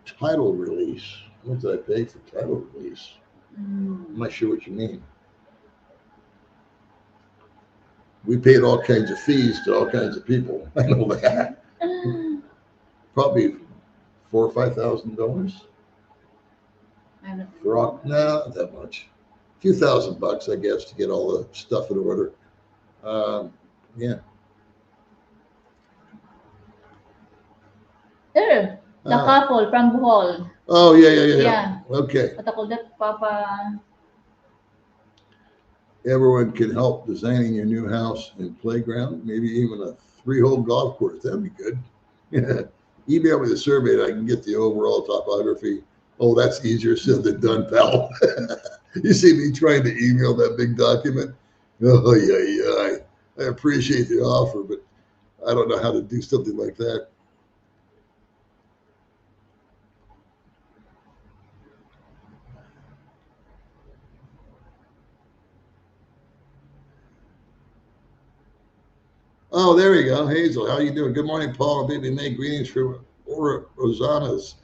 Title release. How much did I pay for title release? I'm not sure what you mean. We paid all kinds of fees to all kinds of people. I know that. Probably $4,000 or $5,000. For all, no, not that much. A few $1,000, I guess, to get all the stuff in order. Yeah. The couple from Bohol. Oh, yeah. Okay. What I call that, Papa? Everyone can help designing your new house and playground, maybe even a 3-hole golf course. That'd be good. Email me the survey and I can get the overall topography. Oh, that's easier said than done, pal. You see me trying to email that big document? Oh, yeah. I appreciate the offer, but I don't know how to do something like that. Oh, there we go. Hazel, how you doing? Good morning, Paul and Baby May. Greetings from Rosanna's.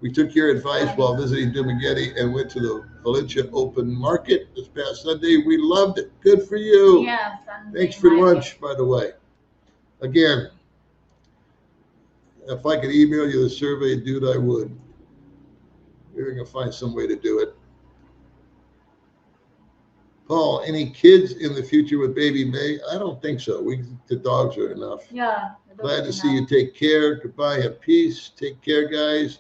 We took your advice while visiting Dumaguete and went to the Valencia Open Market this past Sunday. We loved it. Good for you. Yeah, Sunday Thanks for market. lunch, by the way. Again, if I could email you the survey, dude, I would. We're going to find some way to do it. Paul, any kids in the future with Baby May? I don't think so. The dogs are enough. Yeah. Glad to see you. Take care. Goodbye. Have peace. Take care, guys.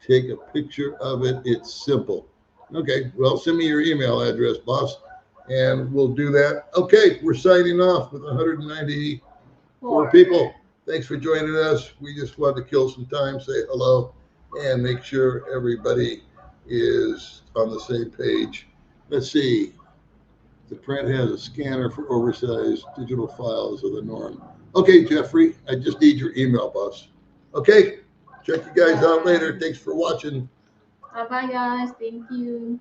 Take a picture of it. It's simple. Okay. Well, send me your email address, boss, and we'll do that. Okay. We're signing off with 194 people. Thanks for joining us. We just wanted to kill some time, say hello, and make sure everybody is on the same page. Let's see. The print has a scanner for oversized digital files of the norm. Okay, Jeffrey, I just need your email, boss. Okay, check you guys out later. Thanks for watching. Bye-bye, guys. Thank you.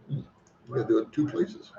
I'm going to do it 2 places.